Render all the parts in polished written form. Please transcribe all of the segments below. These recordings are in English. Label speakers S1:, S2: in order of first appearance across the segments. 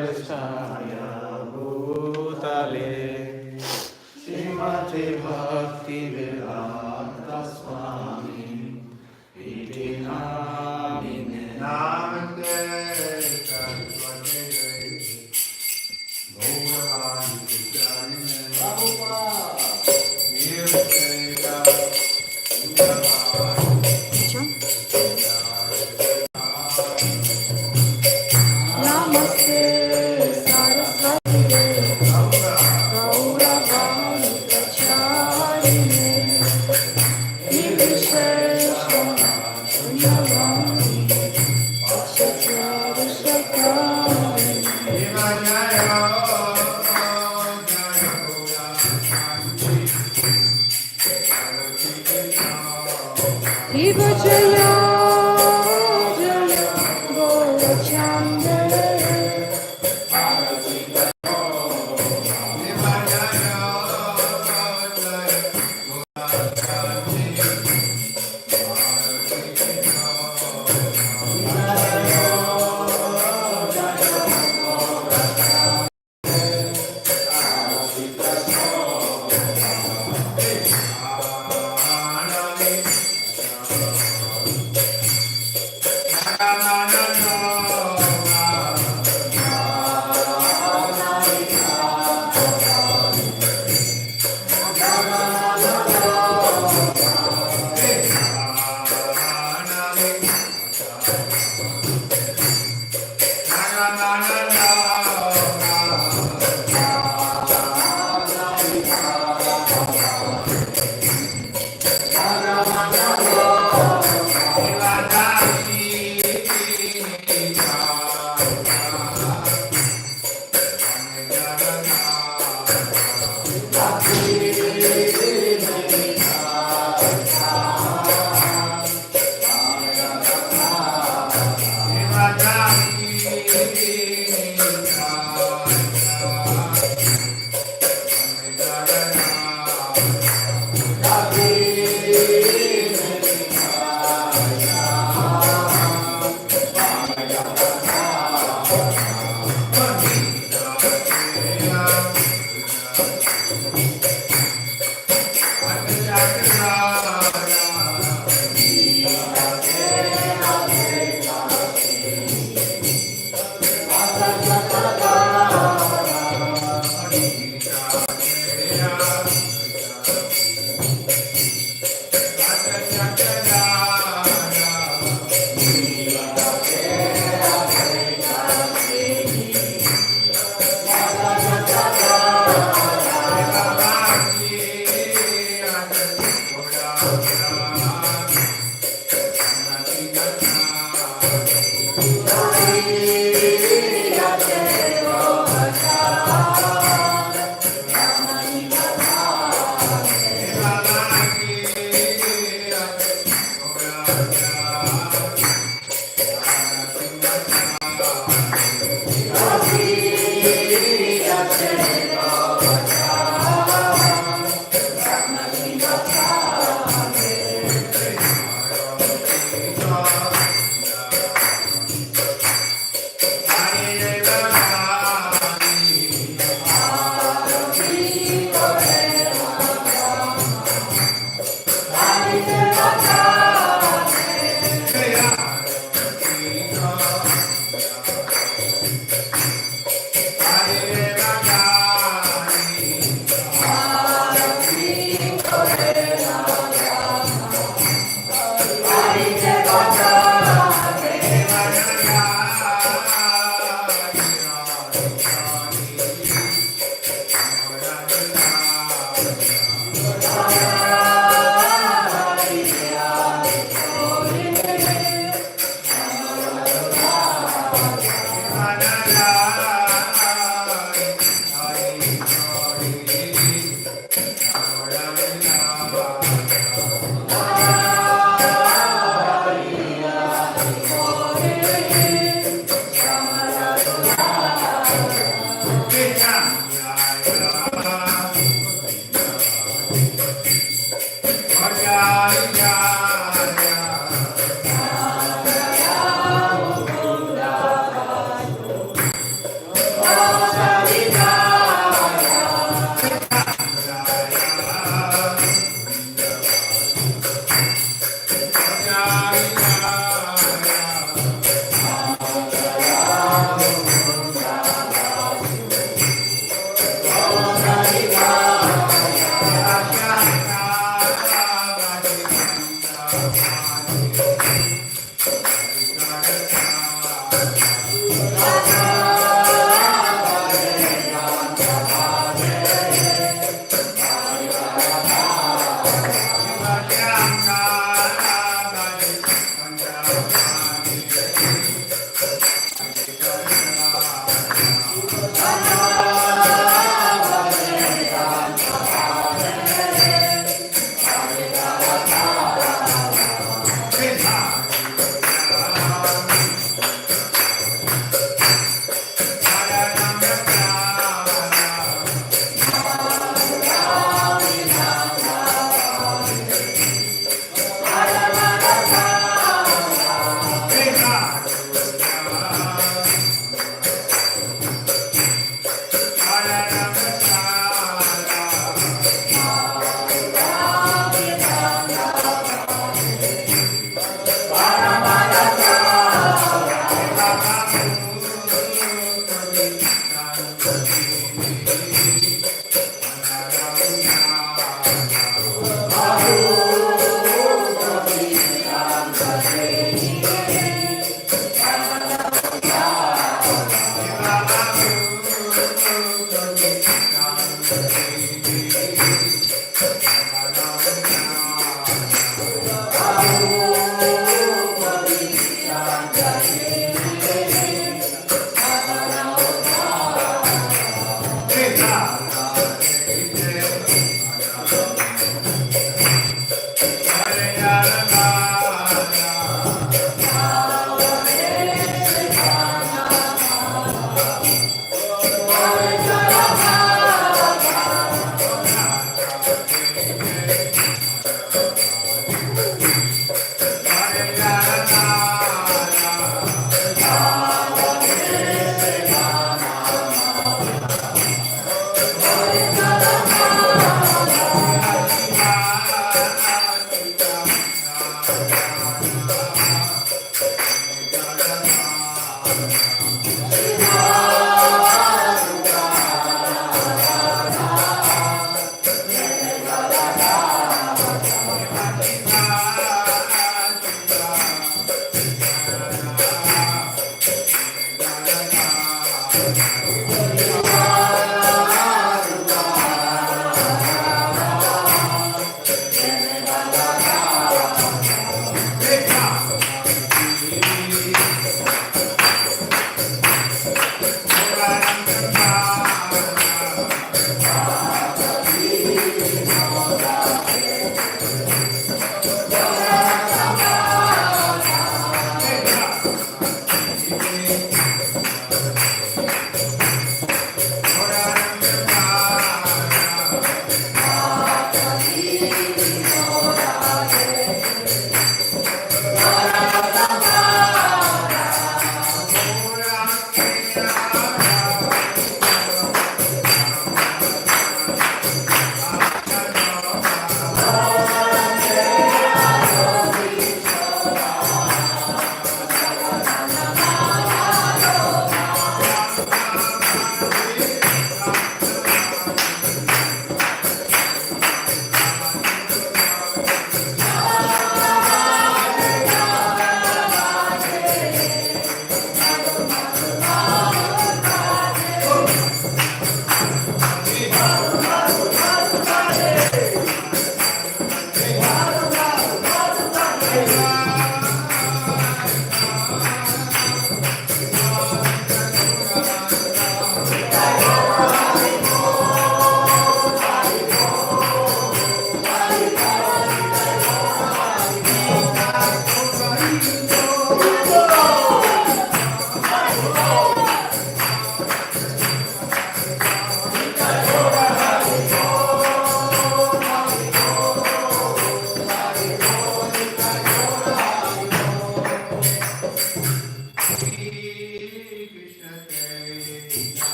S1: Krishnaya Bhutale Srimati Bhakti Vedanta Swami Iti Namine Namaste Saraswati Gauravani Krishna Prabhupada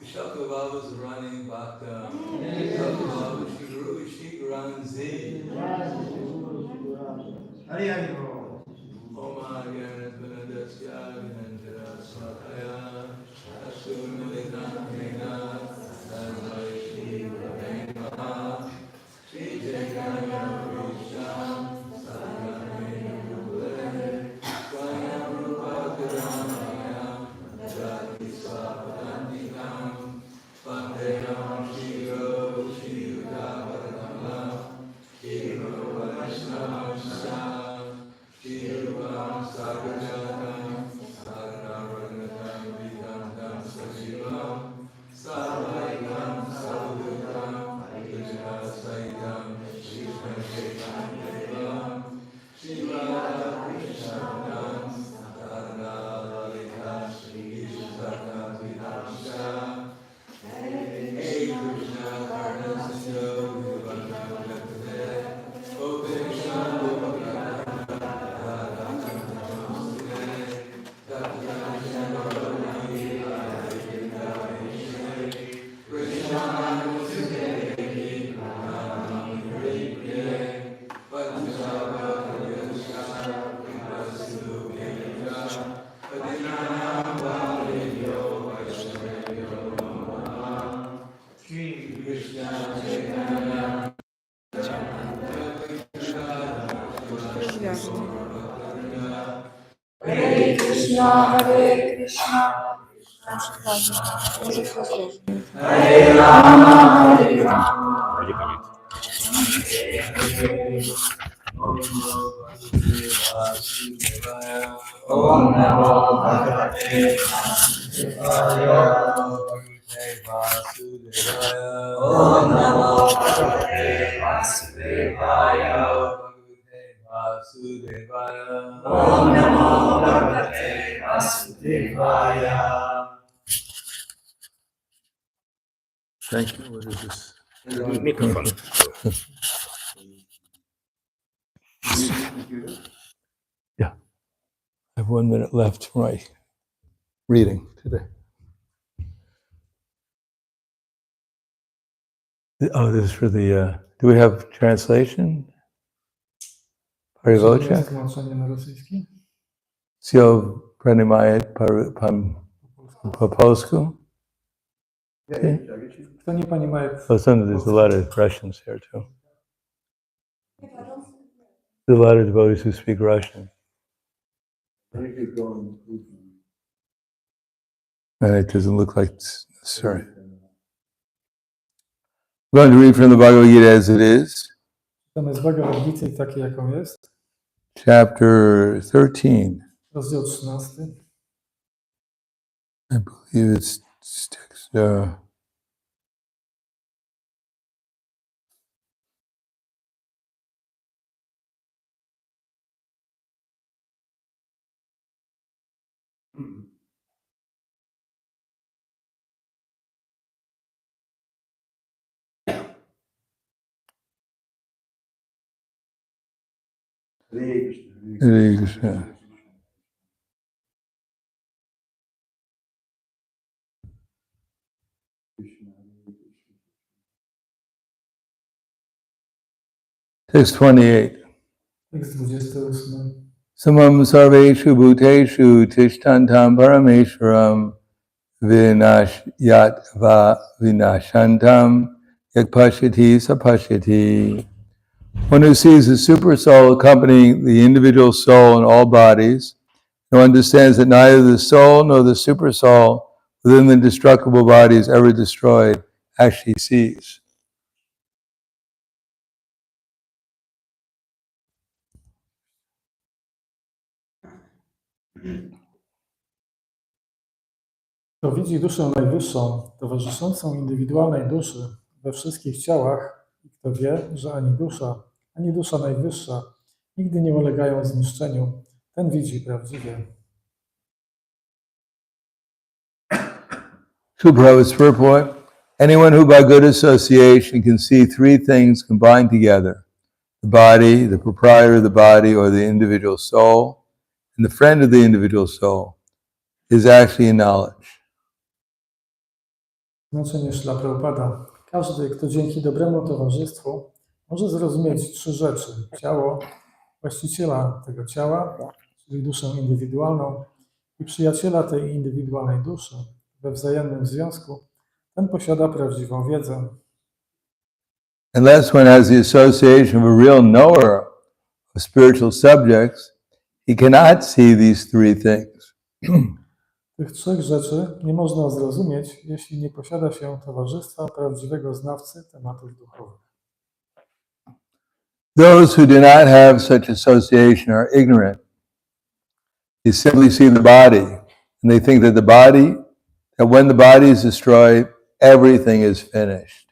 S1: Vishakabha was running Bhakta. Vishakabha, she runs in. Oma Gyanatmanadasya Vinandara Swakaya Asurmalina Mena Sarvaishi Vavemaha Sri Jagannath Visham Sarvamena Mule Swayam Rupa Karamaya Jati Swapadantikam Vandeyam Shiro Shirita Varadama Shiro Vaishnava Shirvam Sarvajatam Sarnavanatam Vidantam Sajivam Sarvaikam Sarvadukam Krishna Saitam Krishna Chaitanya Shiva Krishnam Sarna Lalita Shri Sata Vinamsha Hey Krishna Karna Sindhu Vivana Lakade O Krishna
S2: Hare Krishna, Hare Krishna. Hare Rama, Hare Rama. Om Namo Bhagavate Vasudevaya. Om Namo Bhagavate Vasudevaya. Om Namo Bhagavate Vasudevaya.
S1: Thank you. What is this?
S3: Microphone.
S1: Yeah. I have 1 minute left for my reading today. Oh, this is for the, do we have translation? Parivochak? Sio pranimaya po polsku?
S4: Kto nie понимает?
S1: Oh, there's a lot of Russians here too. There's a lot of devotees who speak Russian. And it doesn't look like it's necessary. I'm going to read from the Bhagavad Gita as it is.
S4: Czytamy z Bhagavad Gity takie, jaką jest.
S1: Chapter 13.
S4: Rozdział 13.
S1: I believe it's text. Hare Krishna. Text 28.
S4: Tekst 28.
S1: Samam sarveshu bhuteshu tishtantam parameshwaram vinashyat va vinashantam yakpashyati sapashyati. One who sees the super soul accompanying the individual soul in all bodies, who understands that neither the soul nor the super soul within the destructible body is ever destroyed, actually sees.
S4: Kto widzi duszę najwyższą, towarzyszącą indywidualnej duszy we wszystkich ciałach i kto wie, że ani dusza najwyższa nigdy nie ulegają zniszczeniu, ten widzi prawdziwie.
S1: Prabhupada's purport: anyone who by good association can see three things combined together, the body, the proprietor of the body, or the individual soul, and the friend of the individual soul is actually knowledge.
S4: Znaczenie szla Prabhupada. Każdy, kto dzięki dobremu towarzystwu może zrozumieć trzy rzeczy. Ciało właściciela tego ciała, czyli duszę indywidualną, i przyjaciela tej indywidualnej duszy we wzajemnym związku, ten posiada prawdziwą wiedzę.
S1: Unless one has the association of a real knower of spiritual subjects, he cannot see these three things.
S4: Tych trzech rzeczy nie można zrozumieć, jeśli nie posiada się towarzystwa prawdziwego znawcy tematów duchowych.
S1: Those who do not have such association are ignorant. They simply see the body, and they think that when the body is destroyed, everything is finished.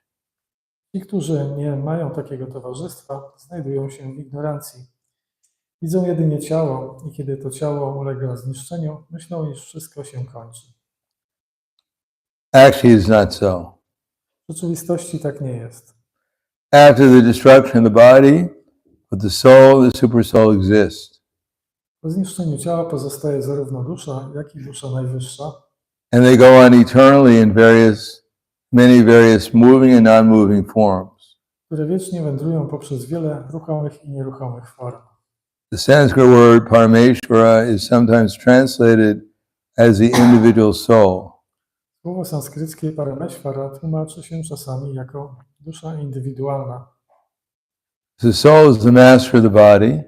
S4: Ci, którzy nie mają takiego towarzystwa, znajdują się w ignorancji. Widzą jedynie ciało i kiedy to ciało ulega zniszczeniu, myślą, iż wszystko się kończy.
S1: Actually, it's not so.
S4: W rzeczywistości tak nie jest.
S1: After the destruction of the body, but the soul, the supersoul exists.
S4: Po zniszczeniu ciała pozostaje zarówno dusza, jak i dusza najwyższa.
S1: And they go on eternally in many various moving and non-moving forms.
S4: Które wiecznie wędrują poprzez wiele ruchomych i nieruchomych form.
S1: The Sanskrit word Parameshvara is sometimes translated as the individual soul.
S4: Słowo sanskryckie Parameshvara tłumaczy się czasami jako dusza indywidualna.
S1: The soul is the master of the body.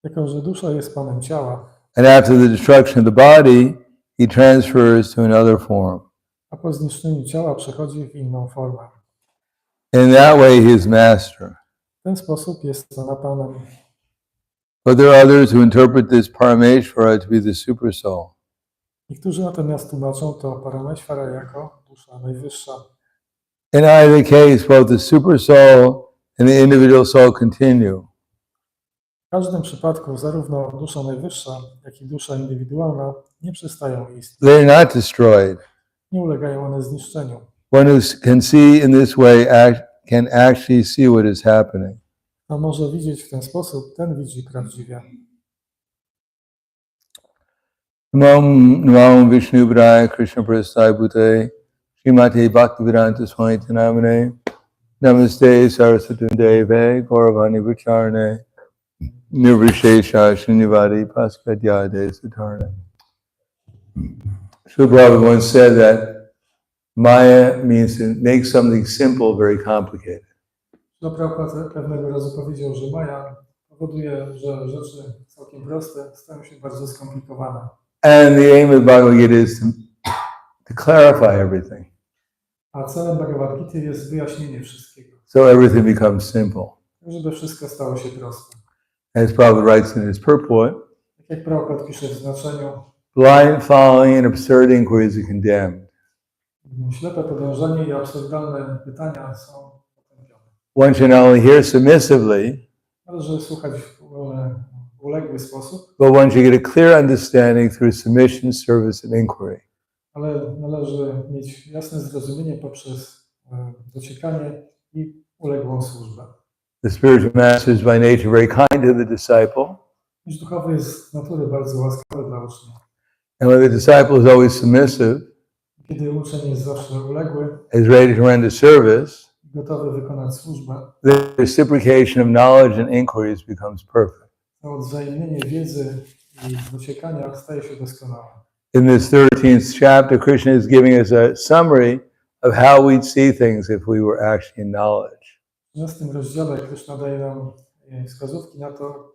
S4: Jako że dusza jest panem ciała.
S1: And after the destruction of the body, he transfers to another form.
S4: A po zniszczeniu ciała przechodzi w inną formę.
S1: In that way, he is master.
S4: W ten sposób jest ona panem.
S1: But there are others who interpret this Parameshvara to be the supersoul.
S4: Niektórzy natomiast tłumaczą to Parameshvara jako dusza najwyższa.
S1: In either case, both the supersoul and the individual soul continue.
S4: W każdym przypadku zarówno dusza najwyższa, jak i dusza indywidualna nie przestają istnieć.
S1: They are not destroyed.
S4: Nie ulegają one zniszczeniu.
S1: One who can see in this way can actually see what is happening.
S4: A może widzieć w ten sposób, ten widzi prawdziwie.
S1: Namo Vishnu Padaya Krishna Prasthaya Bhute Srimate Bhaktivedanta Swami Namane Namaste Saraswati Deve Gauravani Vichārne Nirvishesha Srinivadi Paskadyade Satarne. Srila Prabhupada once said that Maya means to make something simple very complicated.
S4: Prabhupada pewnego razu powiedział, że Maja powoduje, że rzeczy całkiem proste stają się bardzo skomplikowane.
S1: And the aim of the Bhagavad Gita is to clarify everything.
S4: A celem Bhagavad Gita jest wyjaśnienie wszystkiego.
S1: So everything becomes simple.
S4: Żeby wszystko stało się proste.
S1: As Prabhupada writes in his purport,
S4: Tak jak Prabhupada pisze w znaczeniu,
S1: blind following and absurd inquiries are condemned.
S4: ślepe podążanie i absurdalne pytania są potępione.
S1: One should not only hear submissively,
S4: Należy słuchać w uległy sposób,
S1: but one should get a clear understanding through submission, service, and inquiry.
S4: ale należy mieć jasne zrozumienie poprzez dociekanie i uległą służbę.
S1: The spiritual master is by nature very kind to the disciple.
S4: Mistrz duchowy jest z natury bardzo łaskawy dla ucznia.
S1: And when the disciple is always submissive,
S4: Kiedy uczeń jest zawsze uległy,
S1: is ready to render service,
S4: gotowy wykonać służbę,
S1: the reciprocation of knowledge and inquiries becomes perfect.
S4: to odwzajemnienie wiedzy i dociekania staje się doskonałe.
S1: In this 13th chapter, Krishna is giving us a summary of how we'd see things if we were actually in knowledge.
S4: W 13 rozdziale Krishna daje nam wskazówki na to,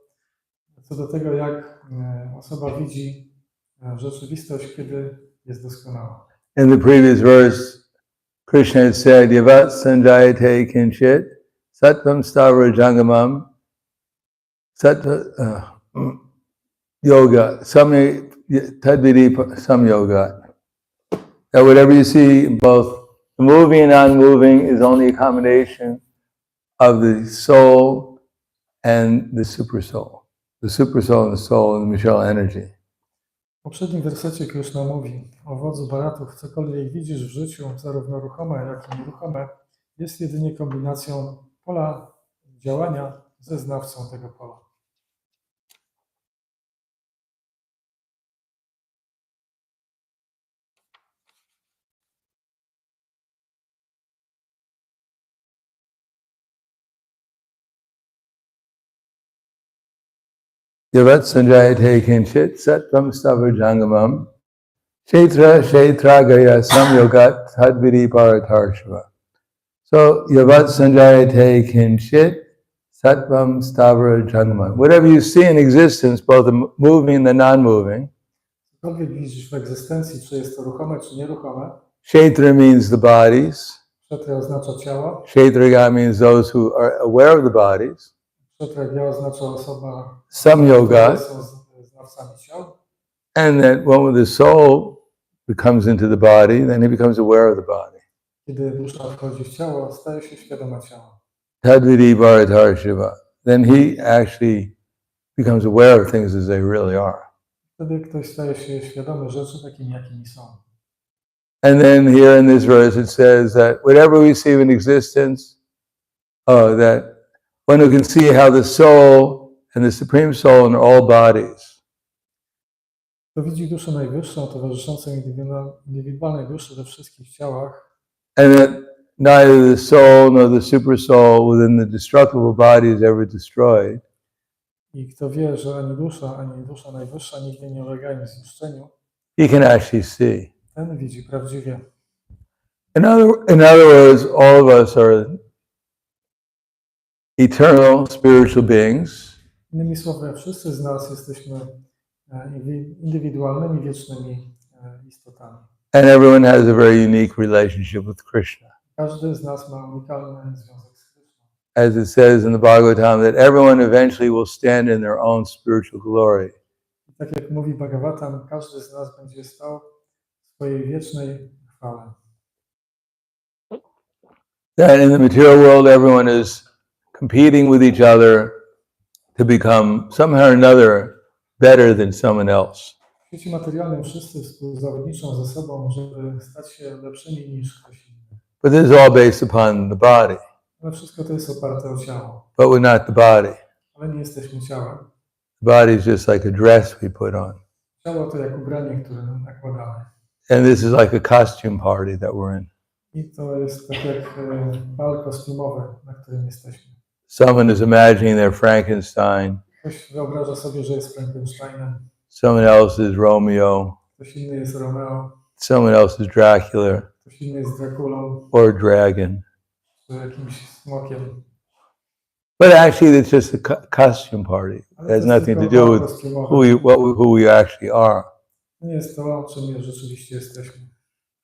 S4: co do tego, jak osoba widzi rzeczywistość, kiedy jest doskonała.
S1: In the previous verse, Krishna had said, Yavat sanjayate kinchit, sattvam stavra jangamam, yoga, tadvidi samyoga. That whatever you see, both the moving and non-moving, is only a combination of the soul and the supersoul. The supersoul and the soul and the Michelle energy.
S4: W poprzednim wersecie Krishna mówi o wodzu Bharatów, cokolwiek widzisz w życiu, zarówno ruchome, jak i nieruchome, jest jedynie kombinacją pola działania ze znawcą tego pola.
S1: Yavat sanjayate kinchit satvam stava jangamam kshetra kshetra gaya samyogat tadvidi paratarshava. So yavat sanjayate kinchit satvam stava jangamam. Whatever you see in existence, both the moving and the non-moving.
S4: Cokolwiek widzisz w egzystencji, czy jest to ruchome, czy nieruchome.
S1: Kshetra means the bodies.
S4: Kshetra oznacza ciało.
S1: Kshetraga means those who are aware of the bodies.
S4: Kshetraga oznacza osoba,
S1: Samyoga.
S4: które są znawcami ciał.
S1: And that when the soul comes into the body, then he becomes aware of the body.
S4: Kiedy dusza wchodzi w ciało, staje się świadoma ciała.
S1: Tadvidi Bharatarshava. Then he actually becomes aware of things as they really are.
S4: Wtedy ktoś staje się świadomy rzeczy takimi, jakimi są.
S1: And then here in this verse it says that whatever we see in existence, that one who can see how the soul and the Supreme Soul in all bodies.
S4: Kto widzi duszę najwyższą, towarzyszącą indywidualnej duszy we wszystkich ciałach.
S1: And that neither the soul nor the super soul within the destructible body is ever destroyed.
S4: I kto wie, że ani dusza najwyższa nigdy nie ulegają zniszczeniu,
S1: He can actually see.
S4: ten widzi prawdziwie.
S1: In other words, all of us are eternal spiritual beings.
S4: Innymi słowy, wszyscy z nas jesteśmy indywidualnymi, wiecznymi istotami.
S1: And everyone has a very unique relationship with Krishna.
S4: Każdy z nas ma unikalny związek z Krishną.
S1: As it says in the Bhagavatam, that everyone eventually will stand in their own spiritual glory.
S4: Tak jak mówi Bhagavatam, każdy z nas będzie stał w swojej wiecznej chwale.
S1: That in the material world, everyone is competing with each other to become somehow or another better than someone else.
S4: W świecie materialnym wszyscy współzawodniczą ze sobą, żeby stać się lepszymi niż ktoś inny.
S1: But this is all based upon the body.
S4: Ale wszystko to jest oparte o ciało.
S1: But we're not the body.
S4: Ale nie jesteśmy ciałem.
S1: The body is just like a dress we put on.
S4: Ciało to jak ubranie, które nakładamy.
S1: And this is like a costume party that we're in.
S4: I to jest tak jak bal kostiumowy, na którym jesteśmy.
S1: Someone is imagining they're Frankenstein.
S4: Ktoś wyobraża sobie, że jest Frankensteinem.
S1: Someone else is Romeo.
S4: Ktoś inny jest Romeo.
S1: Someone else is Dracula.
S4: Ktoś inny jest Drakulą.
S1: Or a dragon.
S4: Czy jakimś smokiem.
S1: But actually, it's just a costume party. It has nothing to do with who we actually are.
S4: Nie jest to, czym rzeczywiście jesteśmy.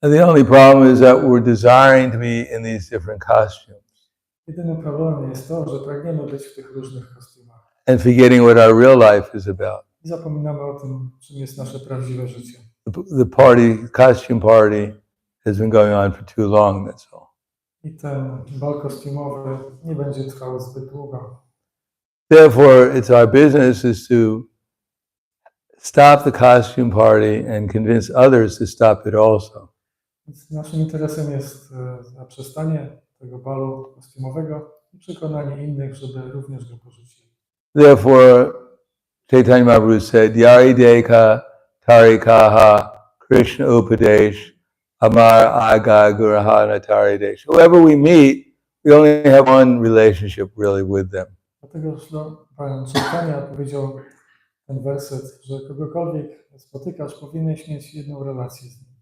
S1: And the only problem is that we're desiring to be in these different costumes.
S4: Jedynym problemem jest to, że pragniemy być w tych różnych kostiumach.
S1: And forgetting what our real life is about.
S4: I zapominamy o tym, czym jest nasze prawdziwe życie.
S1: The costume party has been going on for too long, that's all.
S4: I ten bal kostiumowy nie będzie trwał zbyt długo.
S1: Therefore, it's our business is to stop the costume party and convince others to stop it also.
S4: Więc naszym interesem jest zaprzestanie tego balu kostiumowego i przekonanie innych, żeby również go porzucili.
S1: Therefore, Chaitanya Mahaprabhu said, Yari Deka Tarikaha Krishna Upadesh Amar Aga Gurahana Taridesh. Whoever we meet, we only have one relationship really with them.
S4: Dlatego Pan Chaitanya powiedział ten werset, że kogokolwiek spotykasz, powinieneś mieć jedną relację z nim.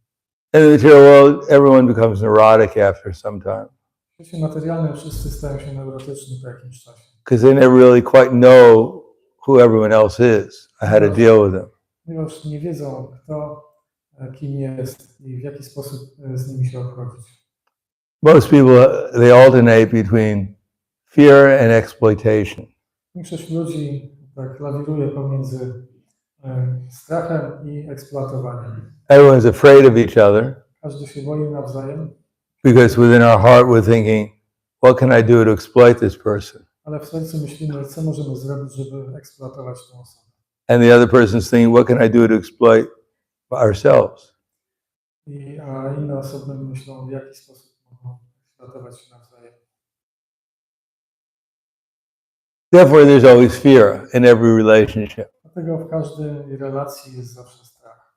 S1: In the material world, everyone becomes neurotic after some time.
S4: W świecie materialnym wszyscy stają się neurotyczni po jakimś czasie.
S1: Because they never really quite know who everyone else is or how to deal with them.
S4: Ponieważ nie wiedzą, kto kim jest i w jaki sposób z nimi się obchodzić.
S1: Most people, they alternate between fear and exploitation.
S4: Większość ludzi tak lawiruje pomiędzy strachem i eksploatowaniem.
S1: Everyone's afraid of each other.
S4: Każdy się boi nawzajem.
S1: Because within our heart we're thinking, what can I do to exploit this person?
S4: Ale w sercu myślimy, co możemy zrobić, żeby eksploatować tę osobę.
S1: And the other person's thinking, what can I do to exploit ourselves?
S4: A inne osoby myślą, w jaki sposób mogą eksploatować się nawzajem.
S1: Therefore, there's always fear in every relationship.
S4: Dlatego w każdej relacji jest zawsze strach.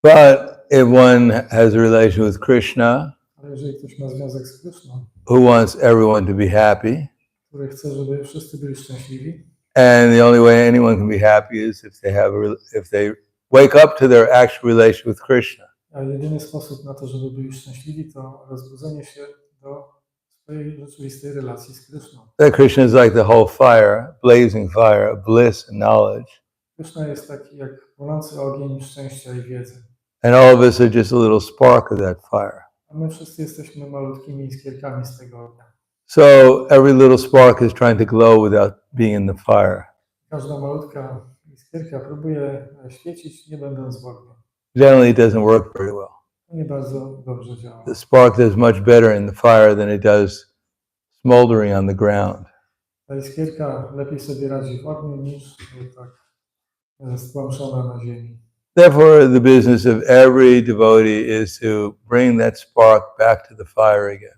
S1: But if one has a relation with Krishna,
S4: Ale jeżeli ktoś ma związek z Kryszną,
S1: who wants everyone to be happy,
S4: który chce, żeby wszyscy byli szczęśliwi,
S1: and the only way anyone can be happy is if they wake up to their actual relation with Krishna.
S4: a jedyny sposób na to, żeby byli szczęśliwi, to rozbudzenie się do swojej rzeczywistej relacji z Kryszną.
S1: That Krishna is like the whole fire, blazing fire of bliss and knowledge.
S4: Kryszna jest taki jak płonący ogień szczęścia i wiedzy.
S1: And all of us are just a little spark of that fire.
S4: A my wszyscy jesteśmy malutkimi iskierkami z tego ognia.
S1: So every little spark is trying to glow without being in the fire.
S4: Każda malutka iskierka próbuje świecić, nie będąc w ogniu.
S1: Generally, it doesn't work very well.
S4: To nie bardzo dobrze działa.
S1: The spark does much better in the fire than it does smoldering on the ground.
S4: Ta iskierka lepiej sobie radzi w ogniu niż tak stłamszona na ziemi.
S1: Therefore, the business of every devotee is to bring that spark back to the fire again.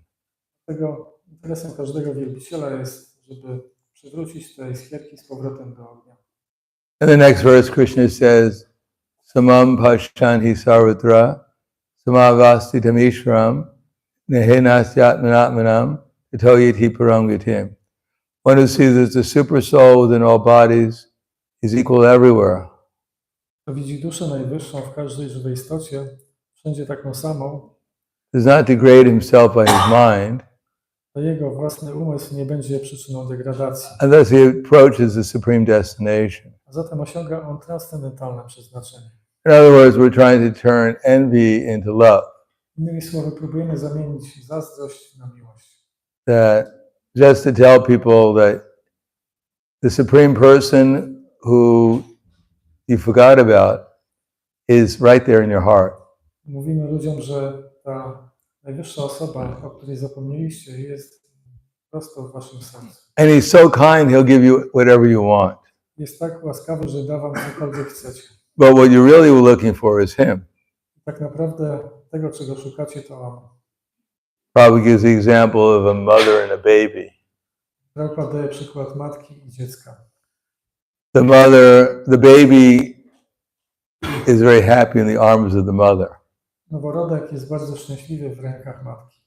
S4: Dlatego interesem każdego wielbiciela jest, żeby przywrócić te iskierki z powrotem do ognia.
S1: In the next verse, Krishna says, Samam pashanti sarvatra, samavasti tamishram, nehenasyatmanatmanam, tatoyati paramgatim. One who sees that the super soul within all bodies is equal everywhere.
S4: Kto widzi duszę najwyższą w każdej żywej istocie, wszędzie taką samą,
S1: Does not degrade himself by his mind,
S4: to jego własny umysł nie będzie przyczyną degradacji.
S1: and thus he approaches the supreme destination.
S4: A zatem osiąga on transcendentalne przeznaczenie.
S1: In other words, we're trying to turn envy into love.
S4: Innymi słowy, próbujemy zamienić zazdrość na miłość.
S1: That just to tell people that the supreme person who you forgot about is right there in your heart.
S4: Mówimy ludziom, że ta najwyższa osoba, o której zapomnieliście, jest prosto w waszym sercu.
S1: And he's so kind, he'll give you whatever you want.
S4: Jest tak łaskawy, że da wam cokolwiek chcecie.
S1: But what you're really looking for is him.
S4: Tak naprawdę tego, czego szukacie, to on.
S1: Probably gives the example of a mother and a baby.
S4: Prabhupada daje przykład matki i dziecka.
S1: The baby is very happy in the arms of the mother.
S4: Noworodek jest bardzo szczęśliwy w rękach matki.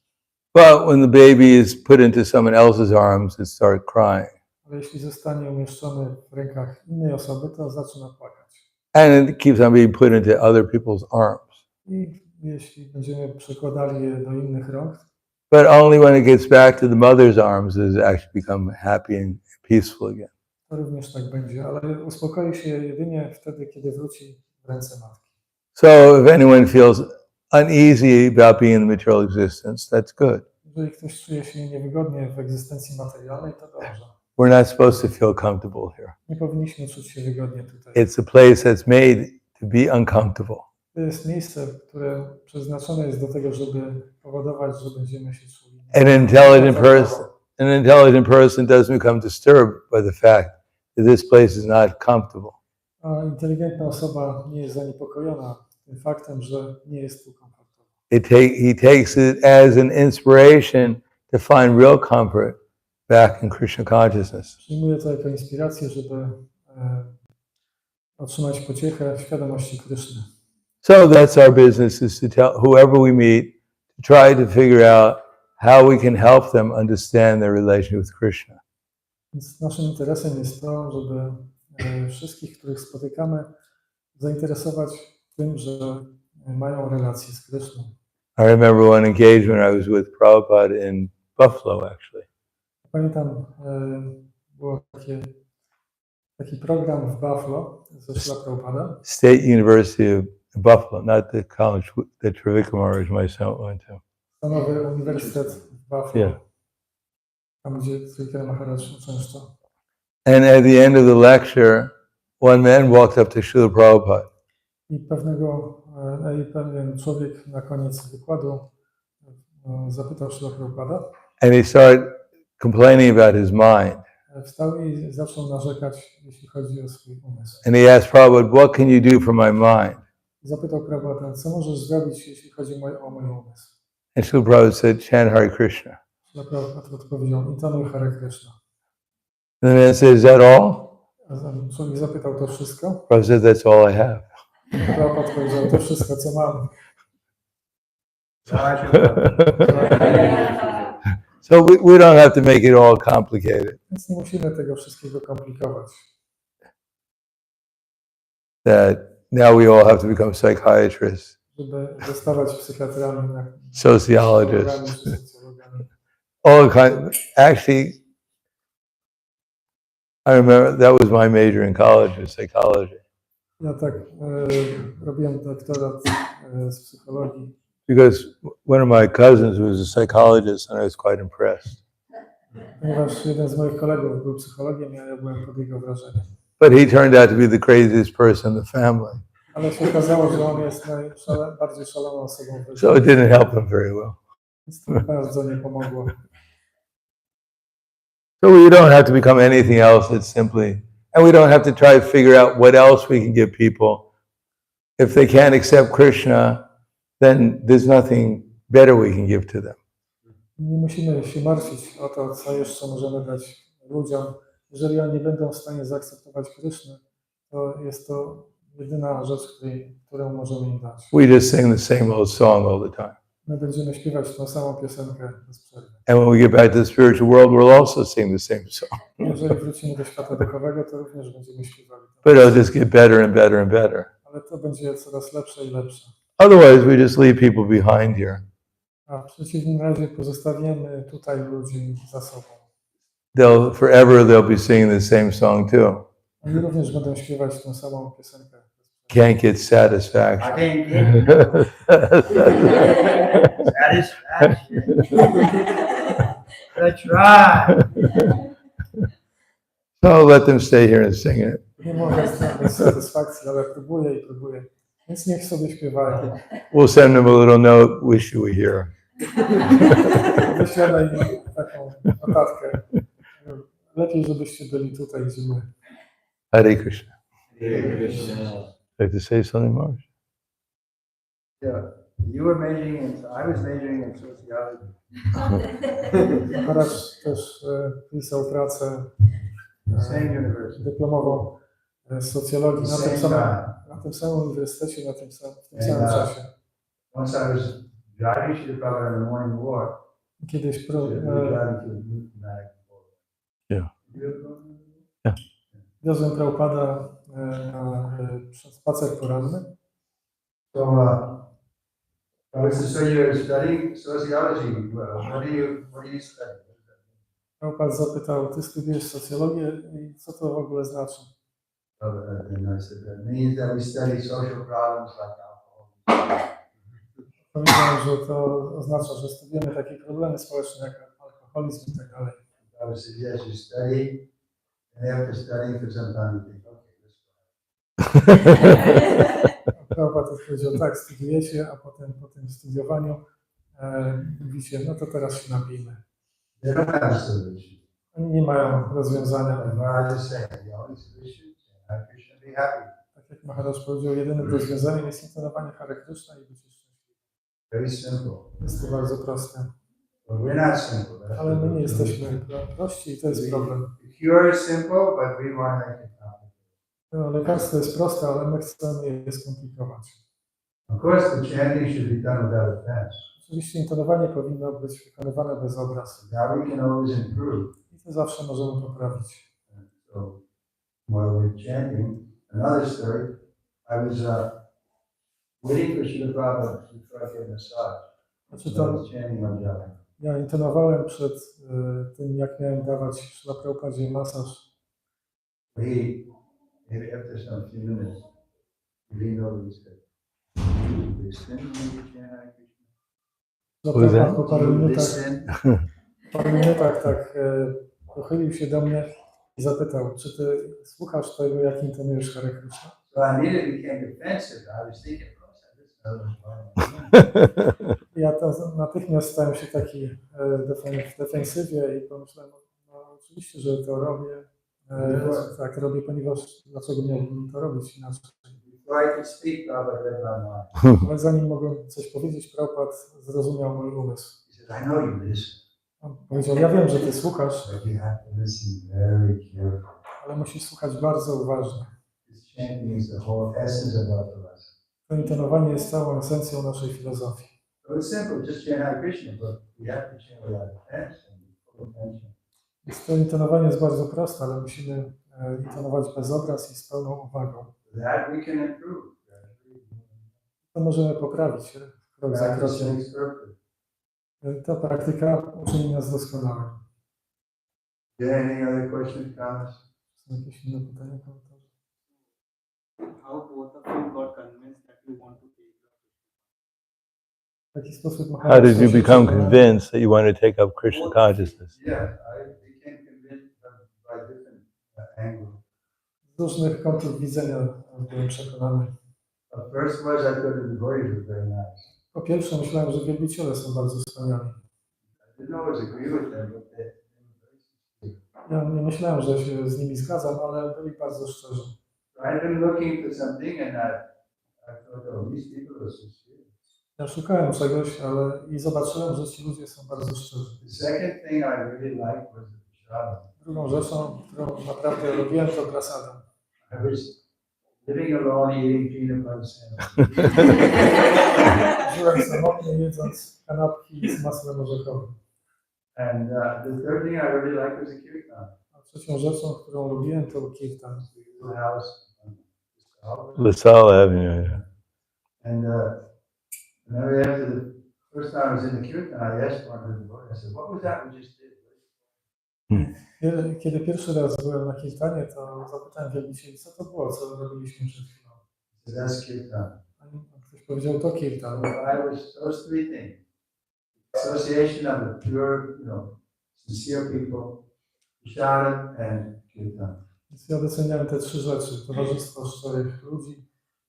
S1: But when the baby is put into someone else's arms, it starts crying.
S4: Ale jeśli zostanie umieszczony w rękach innej osoby, to zaczyna płakać.
S1: And it keeps on being put into other people's arms.
S4: I jeśli będziemy przekładali je do innych rąk,
S1: But only when it gets back to the mother's arms does it actually become happy and peaceful again.
S4: to również tak będzie, ale uspokoi się jedynie wtedy, kiedy wróci w ręce matki.
S1: So if anyone feels uneasy about being in the material existence, that's good.
S4: Jeżeli ktoś czuje się niewygodnie w egzystencji materialnej, to dobrze.
S1: We're not supposed to feel comfortable here.
S4: Nie powinniśmy czuć się wygodnie tutaj.
S1: It's a place that's made to be uncomfortable.
S4: To jest miejsce, które przeznaczone jest do tego, żeby powodować, że będziemy się czuli.
S1: An intelligent person doesn't become disturbed by the fact that this place is not comfortable.
S4: A inteligentna osoba nie jest zaniepokojona tym faktem, że nie jest tu komfortowo.
S1: He takes it as an inspiration to find real comfort back in Krishna consciousness.
S4: Przyjmuję to jako inspirację, żeby otrzymać pociechę w świadomości Kryszny.
S1: So that's our business, is to tell whoever we meet, to try to figure out how we can help them understand their relation with Krishna.
S4: Więc naszym interesem jest to, żeby wszystkich, których spotykamy, zainteresować tym, że mają relację z Kryszną.
S1: I remember one engagement I was with Prabhupada in Buffalo, actually.
S4: Pamiętam, był taki program w Buffalo ze Śla Prabhupada.
S1: State University of Buffalo, not the college that Trivikrama myself went to.
S4: Stanowy Uniwersytet w Buffalo,
S1: Yeah.
S4: tam gdzie Trivikrama Maharaj uczęszczał.
S1: And at the end of the lecture, one man walked up to Srila Prabhupada.
S4: I pewien człowiek na koniec wykładu zapytał Śla Prabhupada.
S1: And he started complaining about his mind.
S4: Wstał i zaczął narzekać, jeśli chodzi o swój umysł.
S1: And he asked Prabhupada, what can you do for my mind?
S4: Zapytał Prabhupada, co możesz zrobić, jeśli chodzi o mój umysł?
S1: And Srila Prabhupada said, chant Hare Krishna.
S4: Śla Prabhupada odpowiedział, intonuj Hare Krishna.
S1: And the man said, "Is that all?"
S4: A człowiek zapytał, to wszystko?
S1: Prabhupada said, "That's all I have."
S4: Prabhupada powiedział, to wszystko, co mam.
S1: So we don't have to make it all complicated.
S4: Więc nie musimy tego wszystkiego komplikować.
S1: That now we all have to become psychiatrists,
S4: Żeby zostawać psychiatrami,
S1: sociologists,
S4: socjologami.
S1: all kind. Actually, I remember that was my major in college, in psychology.
S4: Ja tak robiłem doktorat z psychologii.
S1: Because one of my cousins was a psychologist, and I was quite impressed.
S4: Ponieważ jeden z moich kolegów był psychologiem, ja byłem pod jego wrażeniem.
S1: But he turned out to be the craziest person in the family.
S4: Ale się okazało, że on jest najbardziej szaloną osobą.
S1: So it didn't help him very well.
S4: Więc to bardzo nie pomogło.
S1: So we don't have to become anything else. It's simply, and we don't have to try to figure out what else we can give people. If they can't accept Krishna, then there's nothing better we can give to them.
S4: Nie musimy się martwić o to, co jeszcze możemy dać ludziom. Jeżeli oni będą w stanie zaakceptować Krysznę, to jest to jedyna rzecz, którą możemy im dać.
S1: We just sing the same old song all the time.
S4: My będziemy śpiewać tą samą piosenkę bez przerwy.
S1: And when we get back to the spiritual world, we'll also sing the same song.
S4: Jeżeli wrócimy do świata duchowego, to również będziemy śpiewali.
S1: But it'll just get better and better and better.
S4: Ale to będzie coraz lepsze i lepsze.
S1: Otherwise, we just leave people behind here.
S4: A w przeciwnym razie pozostawimy tutaj ludzi za sobą.
S1: They'll be singing the same song too.
S4: Oni również będą śpiewać tą samą piosenkę.
S1: Can't get satisfaction.
S2: Satisfaction. That's right.
S1: So let them stay here and sing it.
S4: Nie mogę znaleźć satysfakcji, ale próbuję i próbuję. Więc niech sobie śpiewają.
S1: We'll send them a little note, wish you were here.
S4: Wyślemy im taką notatkę. Lepiej, żebyście byli tutaj, gdzie my.
S1: Hare Krishna.
S2: Hare Krishna.
S1: I have to say something more.
S2: Yeah, you were majoring in, I was majoring in sociology.
S4: Maharaj też pisał pracę
S2: Same university.
S4: dyplomową z socjologii na tym samym uniwersytecie, w tym samym czasie.
S2: Once I was driving to the Prabhupada in the morning walk.
S4: Kiedyś wiozłem Prabhupada na spacer poranny.
S2: So, so you're studying sociology. What do you study?
S4: Prabhupada zapytał, ty studiujesz socjologię i co to w ogóle znaczy?
S2: And I said, that means that we study social problems like alcohol.
S4: Powiedziałem, że to oznacza, że studiujemy takie problemy społeczne jak alkoholizm i tak dalej.
S2: I said, yes, you study, and after studying for some time, you think, okay, let's go.
S4: Prabhupada odpowiedział, tak, studiujecie, a potem po tym studiowaniu mówicie, no to teraz się napijmy.
S2: They don't have a solution.
S4: Oni nie mają rozwiązania.
S2: And Maharaj is saying, the only solution is Hare Krishna, be happy.
S4: Tak jak Maharaj powiedział, jedynym rozwiązaniem jest intonowanie Hare Krishna i być szczęśliwym.
S2: Very simple.
S4: Jest to bardzo proste.
S2: But we're not simple.
S4: Ale my nie jesteśmy prości i to jest problem.
S2: The cure is simple, but we want to make it complicated.
S4: No, lekarstwo jest proste, ale my chcemy je skomplikować.
S2: Of course, the chanting should be done without offense.
S4: Oczywiście intonowanie powinno być wykonywane bez obrazu.
S2: Now we can always improve.
S4: I to zawsze możemy poprawić.
S2: So, while we're chanting, another story, I was waiting for Srila Prabhupada before I get a massage.
S4: Znaczy
S2: So I
S4: to
S2: was chanting on Japa.
S4: ja intonowałem przed tym, jak miałem dawać Śrila Prabhupadzie masaż.
S2: Maybe after some few minutes, he leaned over and said, "Listen when you chant Hare Krishna."
S4: Prabhupada po
S2: Listen.
S4: paru minutach tak pochylił się do mnie i zapytał, czy ty słuchasz tego, jak intonujesz Hare Krishna?
S2: So I immediately became defensive. I was thinking, of course, I listen.
S4: Ja to natychmiast stałem się taki w defensywie i pomyślałem, no oczywiście, że to robię. Tak robię, ponieważ dlaczego miałbym to robić inaczej?
S2: Before I could speak, Prabhupada read my mind.
S4: Ale zanim mogłem coś powiedzieć, Prabhupada zrozumiał mój umysł.
S2: He said, I know you listen.
S4: On powiedział, ja wiem, że ty słuchasz,
S2: but you have to listen very carefully.
S4: ale musisz słuchać bardzo uważnie.
S2: This chanting is the whole essence of our philosophy.
S4: To intonowanie jest całą esencją naszej filozofii.
S2: So it's simple, just chant Hare Krishna, but we have to chant without offense and with full attention.
S4: Więc to intonowanie jest bardzo proste, ale musimy intonować bez obraz i z pełną uwagą.
S2: That we can improve.
S4: To możemy poprawić krok za
S2: Practice
S4: krokiem.
S2: makes perfect.
S4: Ta praktyka uczyni nas doskonałymi.
S2: Any other questions, comments?
S4: Są jakieś inne pytania, komentarze?
S3: How both of you got convinced that you want to take up?
S4: W jaki sposób
S1: How did you become convinced that you want to take up Krishna consciousness?
S2: Yeah, I became convinced by different angles.
S4: Z różnych kątów widzenia byłem przekonany.
S2: The first was I thought the devotees were very nice.
S4: Po pierwsze myślałem, że wielbiciele są bardzo wspaniali.
S2: I didn't always agree with them, but they were very sincere.
S4: Ja nie myślałem, że się z nimi zgadzam, ale byli bardzo szczerzy.
S2: So I'd been looking for something and I thought, oh, these people are sincere.
S4: Ja szukałem czegoś, ale i zobaczyłem, że ci ludzie są bardzo szczerzy.
S2: The second thing I really liked was the prasada.
S4: Drugą rzeczą, którą naprawdę lubiłem, to prasada.
S2: I was living alone eating peanut butter sandwiches.
S4: Żyłem samotnie, jedząc kanapki z masłem orzechowym.
S2: And the third thing I really liked was the kirtan.
S4: A trzecią rzeczą, którą lubiłem, to był kirtan.
S2: The house on the
S1: LaSalle Avenue.
S2: And after the first time I was in the kirtan, I asked one of the devotees, I said, what was that we just did?
S4: Kiedy pierwszy raz byłem na kirtanie, to zapytałem wielbicieli, co to było, co robiliśmy przed chwilą.
S2: So that's kirtan.
S4: A ktoś powiedział, to kirtan.
S2: Those three things. Association of the pure, sincere people, prasada and kirtan.
S4: Więc ja doceniałem te trzy rzeczy. Towarzystwo szczerych ludzi,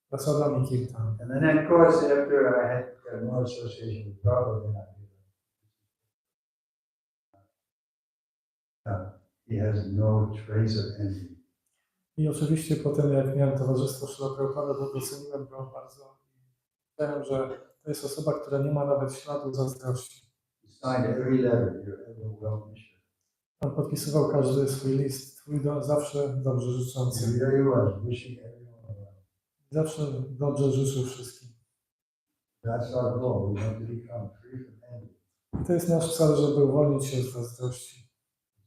S4: prasada i kirtan.
S2: And then of course after I had got more association with Prabhupada, then I he has no trace of envy.
S4: I oczywiście potem, jak miałem towarzystwo Śrila Prabhupada, to doceniłem go bardzo. Wiedziałem, że to jest osoba, która nie ma nawet śladu zazdrości.
S2: He signed every letter, you're ever well wished.
S4: On podpisywał każdy swój list, twój zawsze dobrze życzący.
S2: And there he was, wishing everyone well.
S4: Zawsze dobrze życzył wszystkim.
S2: That's our goal. We want to become free from envy.
S4: I to jest nasz cel, żeby uwolnić się z zazdrości.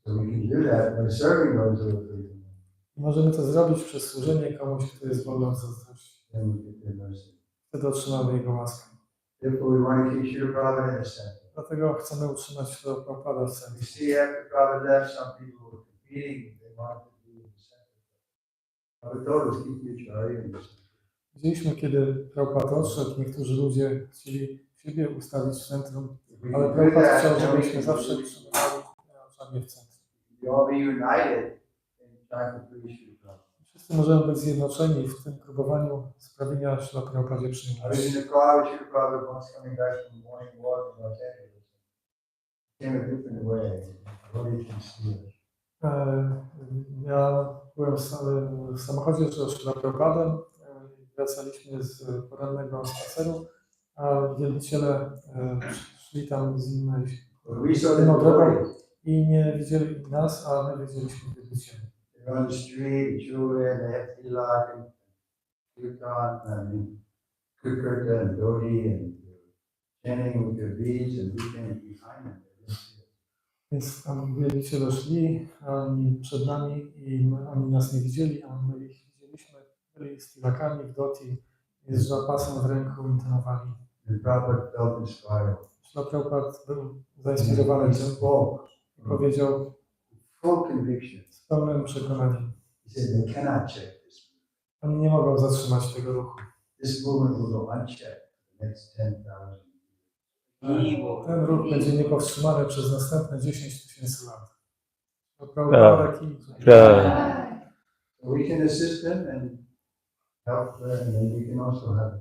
S2: So we can do that by serving those who are free from envy.
S4: I możemy to zrobić przez służenie komuś, kto jest wolny od zazdrości.
S2: Then we get their mercy.
S4: Wtedy otrzymamy Jego łaskę.
S2: Therefore, we want to keep Srila Prabhupada in the center.
S4: Dlatego chcemy utrzymać Śrila Prabhupada w
S2: You
S4: centrum.
S2: see, after Prabhupada left, some people were competing. They wanted to be in the center. Prabhupada told us, keep your charity in the center.
S4: Widzieliśmy, kiedy Prabhupada odszedł, niektórzy ludzie chcieli siebie ustawić w centrum, ale Prabhupada chciał, żebyśmy zawsze utrzymywali oczami w centrum.
S2: We all be united in trying to please Srila Prabhupada.
S4: Wszyscy możemy być zjednoczeni w tym próbowaniu sprawienia Śrila Prabhupadzie
S2: I was
S4: przyjemności.
S2: in the car with Srila Prabhupada once coming back from morning walk in Los Angeles. Came a different way. Really sincere.
S4: Ja byłem w samochodzie z Śrila Prabhupadem, wracaliśmy z porannego spaceru, a wielbiciele szli tam z
S2: We saw the
S4: inną drogą
S2: devotees.
S4: i nie widzieli nas, a my widzieliśmy wielbicieli.
S2: They're on the street, children, they have tilak and kirtan, kirtan and dhoti and chanting with their beads and we came behind them. They didn't see us.
S4: Więc tam wielbiciele szli, a oni przed nami i oni nas nie widzieli, a my ich widzieliśmy. Byli z tilakami w doti, z zapasem w ręku intonowali.
S2: And Prabhupada felt inspired.
S4: Śrila Prabhupada był zainspirowany tym i powiedział
S2: Full conviction.
S4: z pełnym przekonaniem.
S2: He said they cannot check this.
S4: Oni nie mogą zatrzymać tego ruchu.
S2: This movement will go unchecked for the next 10,000 years.
S4: Ten ruch będzie niepowstrzymany przez następne 10 000 lat. To Prabhupada taki.
S2: So we can assist them and help them, and then we can also have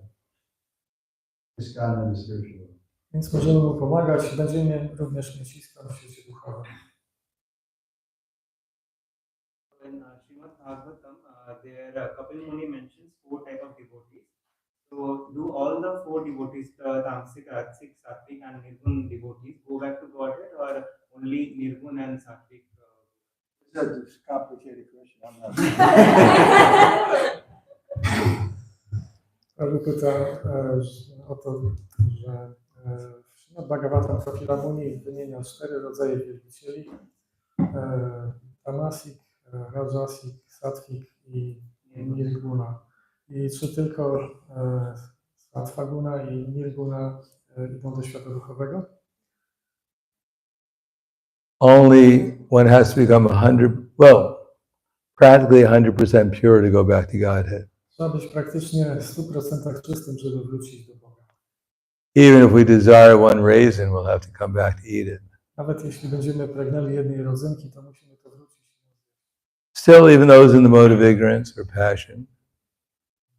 S2: this kind of the spiritual world.
S4: Więc możemy mu pomagać i będziemy również mieć iskra w świecie duchowym.
S3: In Srimad Bhagavatam, there Kapil Muni mentions 4 types of devotees. So, do all the 4 devotees, Tamasic, Rajasic, Sattvic, and Nirgun devotees, go back to Godhead, or
S4: Prabhu pyta o to, że w Śrimad Bhagavatam Prahladananda wymienia 4 rodzaje wielbicieli. Tamasik, Rajasik, Satwik i Nirguna. I czy tylko Sattva-guna i Nirguna idą do świata duchowego?
S1: Only one has to become practically 100% pure to go back to Godhead.
S4: Trzeba być praktycznie w 100% czystym, żeby wrócić do Boga.
S1: Even if we desire one raisin, we'll have to come back to eat it.
S4: Nawet jeśli będziemy pragnęli jednej rodzynki, to musimy to wrócić.
S1: Still, even those in the mode of ignorance or passion,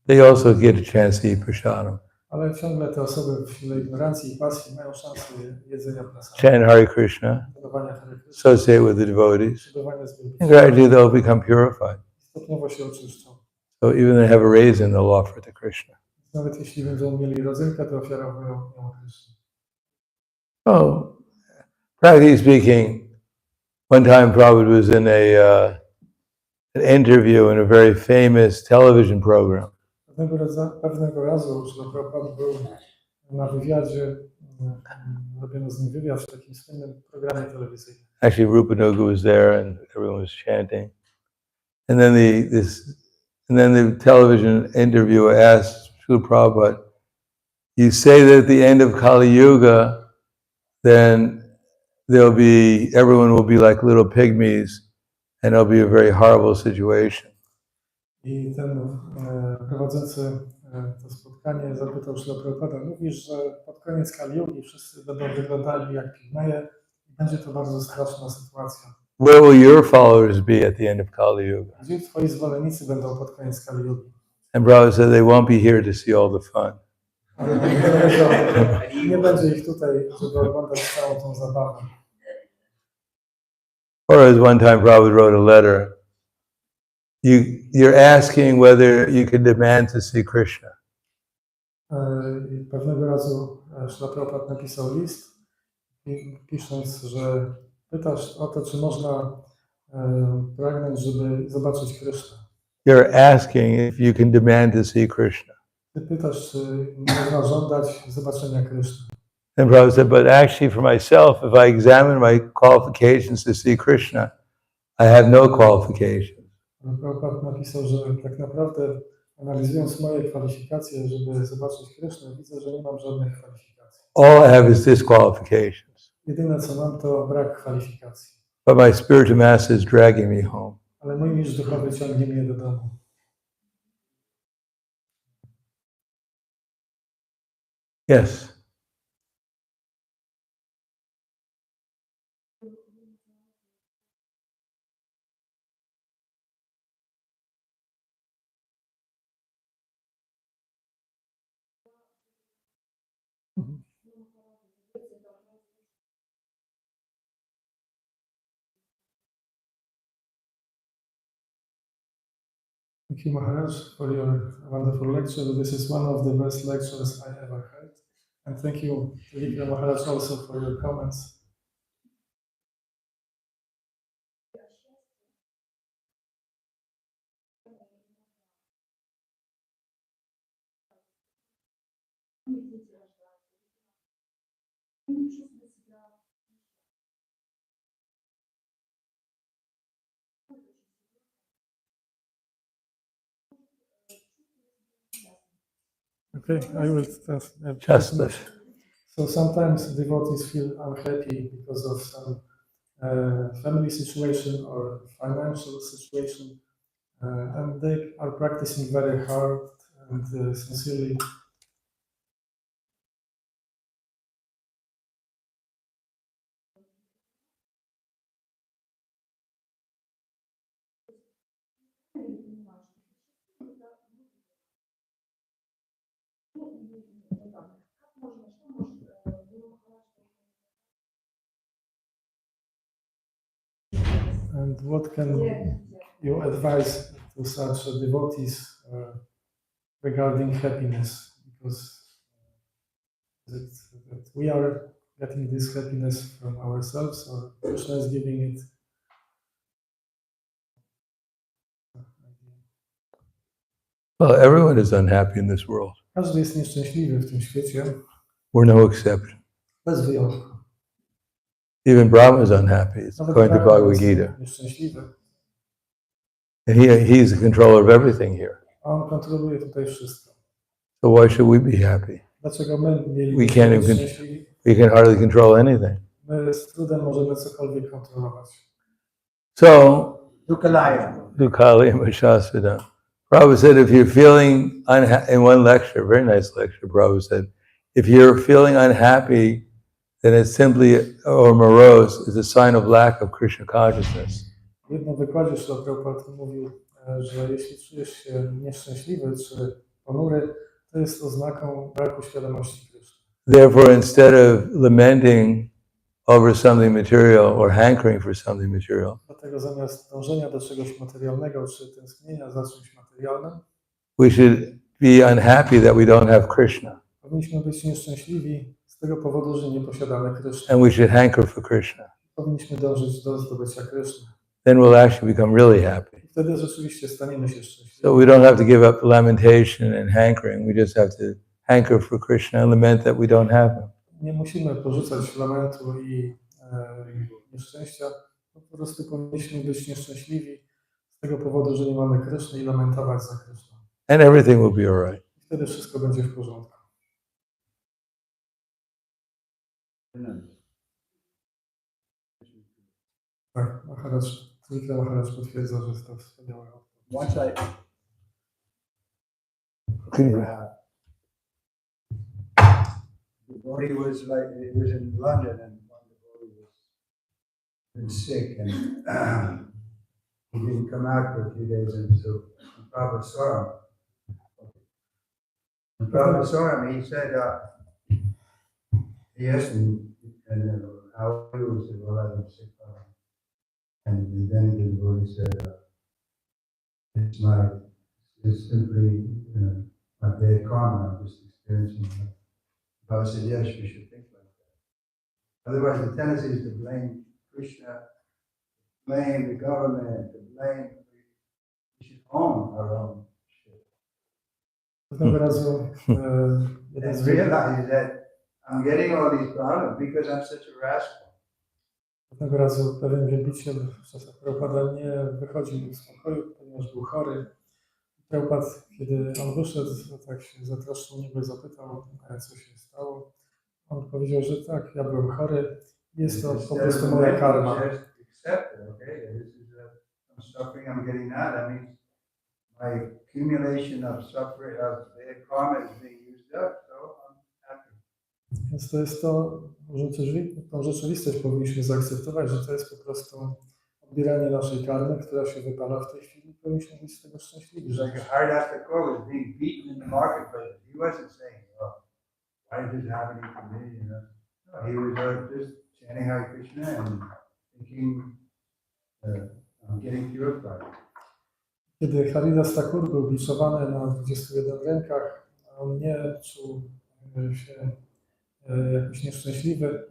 S1: they also get a chance to eat prasadam.
S4: Ale ciągle te osoby w sile ignorancji i pasji mają szansę jedzenia prasadam.
S1: Chant Hare Krishna,
S4: Budowania Hare Krishna,
S1: associate with the devotees,
S4: budowania z
S1: and
S4: wielbicielami.
S1: gradually they'll become purified.
S4: Stopniowo się oczyszczą.
S1: So even they have a raisin, they'll offer to Krishna.
S4: Nawet jeśli będą mieli rodzynkę, to ofiarowują ją Krishna.
S1: Oh, practically speaking, one time Prabhupada was in an interview in a very famous television program.
S4: Pewnego razu Prabhupada był na wywiadzie, robiono z nim wywiad w takim słynnym programie telewizyjnym.
S1: Actually, Rupanuga was there, and everyone was chanting. And then the television interviewer asked Srila Prabhupada, "You say that at the end of Kali Yuga, then everyone will be like little pygmies, and it'll be a very horrible situation."
S4: I ten prowadzący to spotkanie zapytał Srila Prabhupada, mówisz, że pod koniec Kali Yugi wszyscy będą wyglądali jak pigmeje i będzie to bardzo straszna sytuacja.
S1: Where will your followers be at the end of Kali Yuga?
S4: Gdzie twoi zwolennicy będą pod koniec Kali Yugi?
S1: And Prabhupada said they won't be here to see all the fun.
S4: Nie będzie ich tutaj, żeby oglądać całą tą zabawę.
S1: Or as one time Prabhupada wrote a letter, you're asking whether you can demand to see Krishna.
S4: Pewnego razu Srila Prabhupada napisał list, pisząc, że pytasz o to, czy można pragnąć, żeby zobaczyć Krishna.
S1: You're asking if you can demand to see Krishna.
S4: Ty pytasz, czy można żądać zobaczenia Krishna.
S1: And Prabhupada said, but actually for myself, if I examine my qualifications to see Krishna, I have no qualifications.
S4: Prabhupada napisał, że tak naprawdę analizując moje kwalifikacje, żeby zobaczyć Krishnę, widzę, że nie mam żadnych kwalifikacji.
S1: All I have is disqualifications.
S4: Jedyne co mam to brak kwalifikacji.
S1: But my spiritual master is dragging me home.
S4: Ale mój mistrz duchowy ciągnie mnie do domu.
S1: Yes.
S4: Thank you, Maharaj, for your wonderful lecture. This is one of the best lectures I ever heard. And thank you, Trivikrama Maharaj, also for your comments. Okay, I will
S1: Just this.
S4: So sometimes devotees feel unhappy because of some family situation or financial situation, and they are practicing very hard and sincerely. And what can you advise to such devotees regarding happiness? Because that we are getting this happiness from ourselves, or Krishna is giving it?
S1: Well, everyone is unhappy in this world.
S4: Każdy jest nieszczęśliwy w tym świecie,
S1: We're no exception.
S4: bez wyjątku.
S1: Even Brahma is unhappy, it's
S4: Nawet
S1: according to
S4: Brahma
S1: Bhagavad
S4: jest
S1: Gita.
S4: nieszczęśliwy,
S1: And he's the controller of everything here.
S4: a on kontroluje tutaj wszystko.
S1: So why should we be happy?
S4: Dlaczego my mieli
S1: We can't
S4: być
S1: even-
S4: szczęśliwi?
S1: We can hardly control anything.
S4: My z trudem możemy cokolwiek kontrolować.
S1: So,
S2: Dukalaya.
S1: Dukali Mashasada. Prabhupada said if you're feeling unhappy, in one lecture, very nice lecture, Prabhupada said, if you're feeling unhappy, then it's simply, or morose, is a sign of lack of Krishna consciousness.
S4: W jednym wykładzie Śrila Prabhupada mówił, że jeśli czujesz się nieszczęśliwy czy ponury, to jest oznaką braku świadomości Kryszny.
S1: Therefore, instead of lamenting over something material or hankering for something material,
S4: Dlatego zamiast dążenia do czegoś materialnego czy tęsknienia za czymś materialnym,
S1: we should be unhappy that we don't have Krishna.
S4: powinniśmy być nieszczęśliwi z tego powodu, że nie posiadamy Kryszny.
S1: And we should hanker for Krishna.
S4: Powinniśmy dążyć do zdobycia Kryszny.
S1: Then we'll actually become really happy.
S4: I wtedy rzeczywiście staniemy się szczęśliwi.
S1: So we don't have to give up lamentation and hankering. We just have to hanker for Krishna and lament that we don't have him.
S4: Nie musimy porzucać lamentu i nieszczęścia. Po prostu powinniśmy być nieszczęśliwi z tego powodu, że nie mamy Kryszny i lamentować za Kryszną.
S1: And everything will be all right.
S4: I wtedy wszystko będzie w porządku. Tak, Trivikrama Maharaj potwierdza, że jest to wspaniałe.
S2: Once the devotee was like, it was in London, and one devotee was been sick, and he didn't come out for a few days, and so Prabhupada saw him. When Prabhupada saw him, he said, he asked him, and how are you? He said, well, I'm sick. And then the devotee said, it's simply, my bad karma, I'm just experiencing it. Prabhupada said, yes, we should think like that. Otherwise, the tendency is to blame Krishna, blame the government, to blame, we should own our own shit.
S4: Pewnego razu jeden
S2: And
S4: z
S2: realize that I'm getting all these problems because I'm such a rascal.
S4: Pewnego razu pewien wielbiciel w czasach Prabhupada nie wychodził z pokoju, ponieważ był chory. Prabhupada, kiedy on wyszedł, tak się zatroszczył niego i zapytał, co się stało. On powiedział, że tak, ja byłem chory, jest to po prostu moja karma.
S2: Accept it, okay? This is some suffering I'm getting now. That means my accumulation of suffering, of bad karma is being used up, so I'm happy.
S4: Więc to jest tą rzeczywistość powinniśmy zaakceptować, że to jest po prostu odbieranie naszej karmy, która się wypala w tej chwili. Powinniśmy być z tego szczęśliwi.
S2: It's like a Haridas Thakur was being beaten in the marketplace. He wasn't saying, "Oh, why is this happening to me?" You know, no, he was just chanting Hare Krishna and thinking, "I'm getting purified."
S4: Kiedy Haridas Thakur był biczowany na 21 rękach, on nie czuł się jakiś nieszczęśliwy.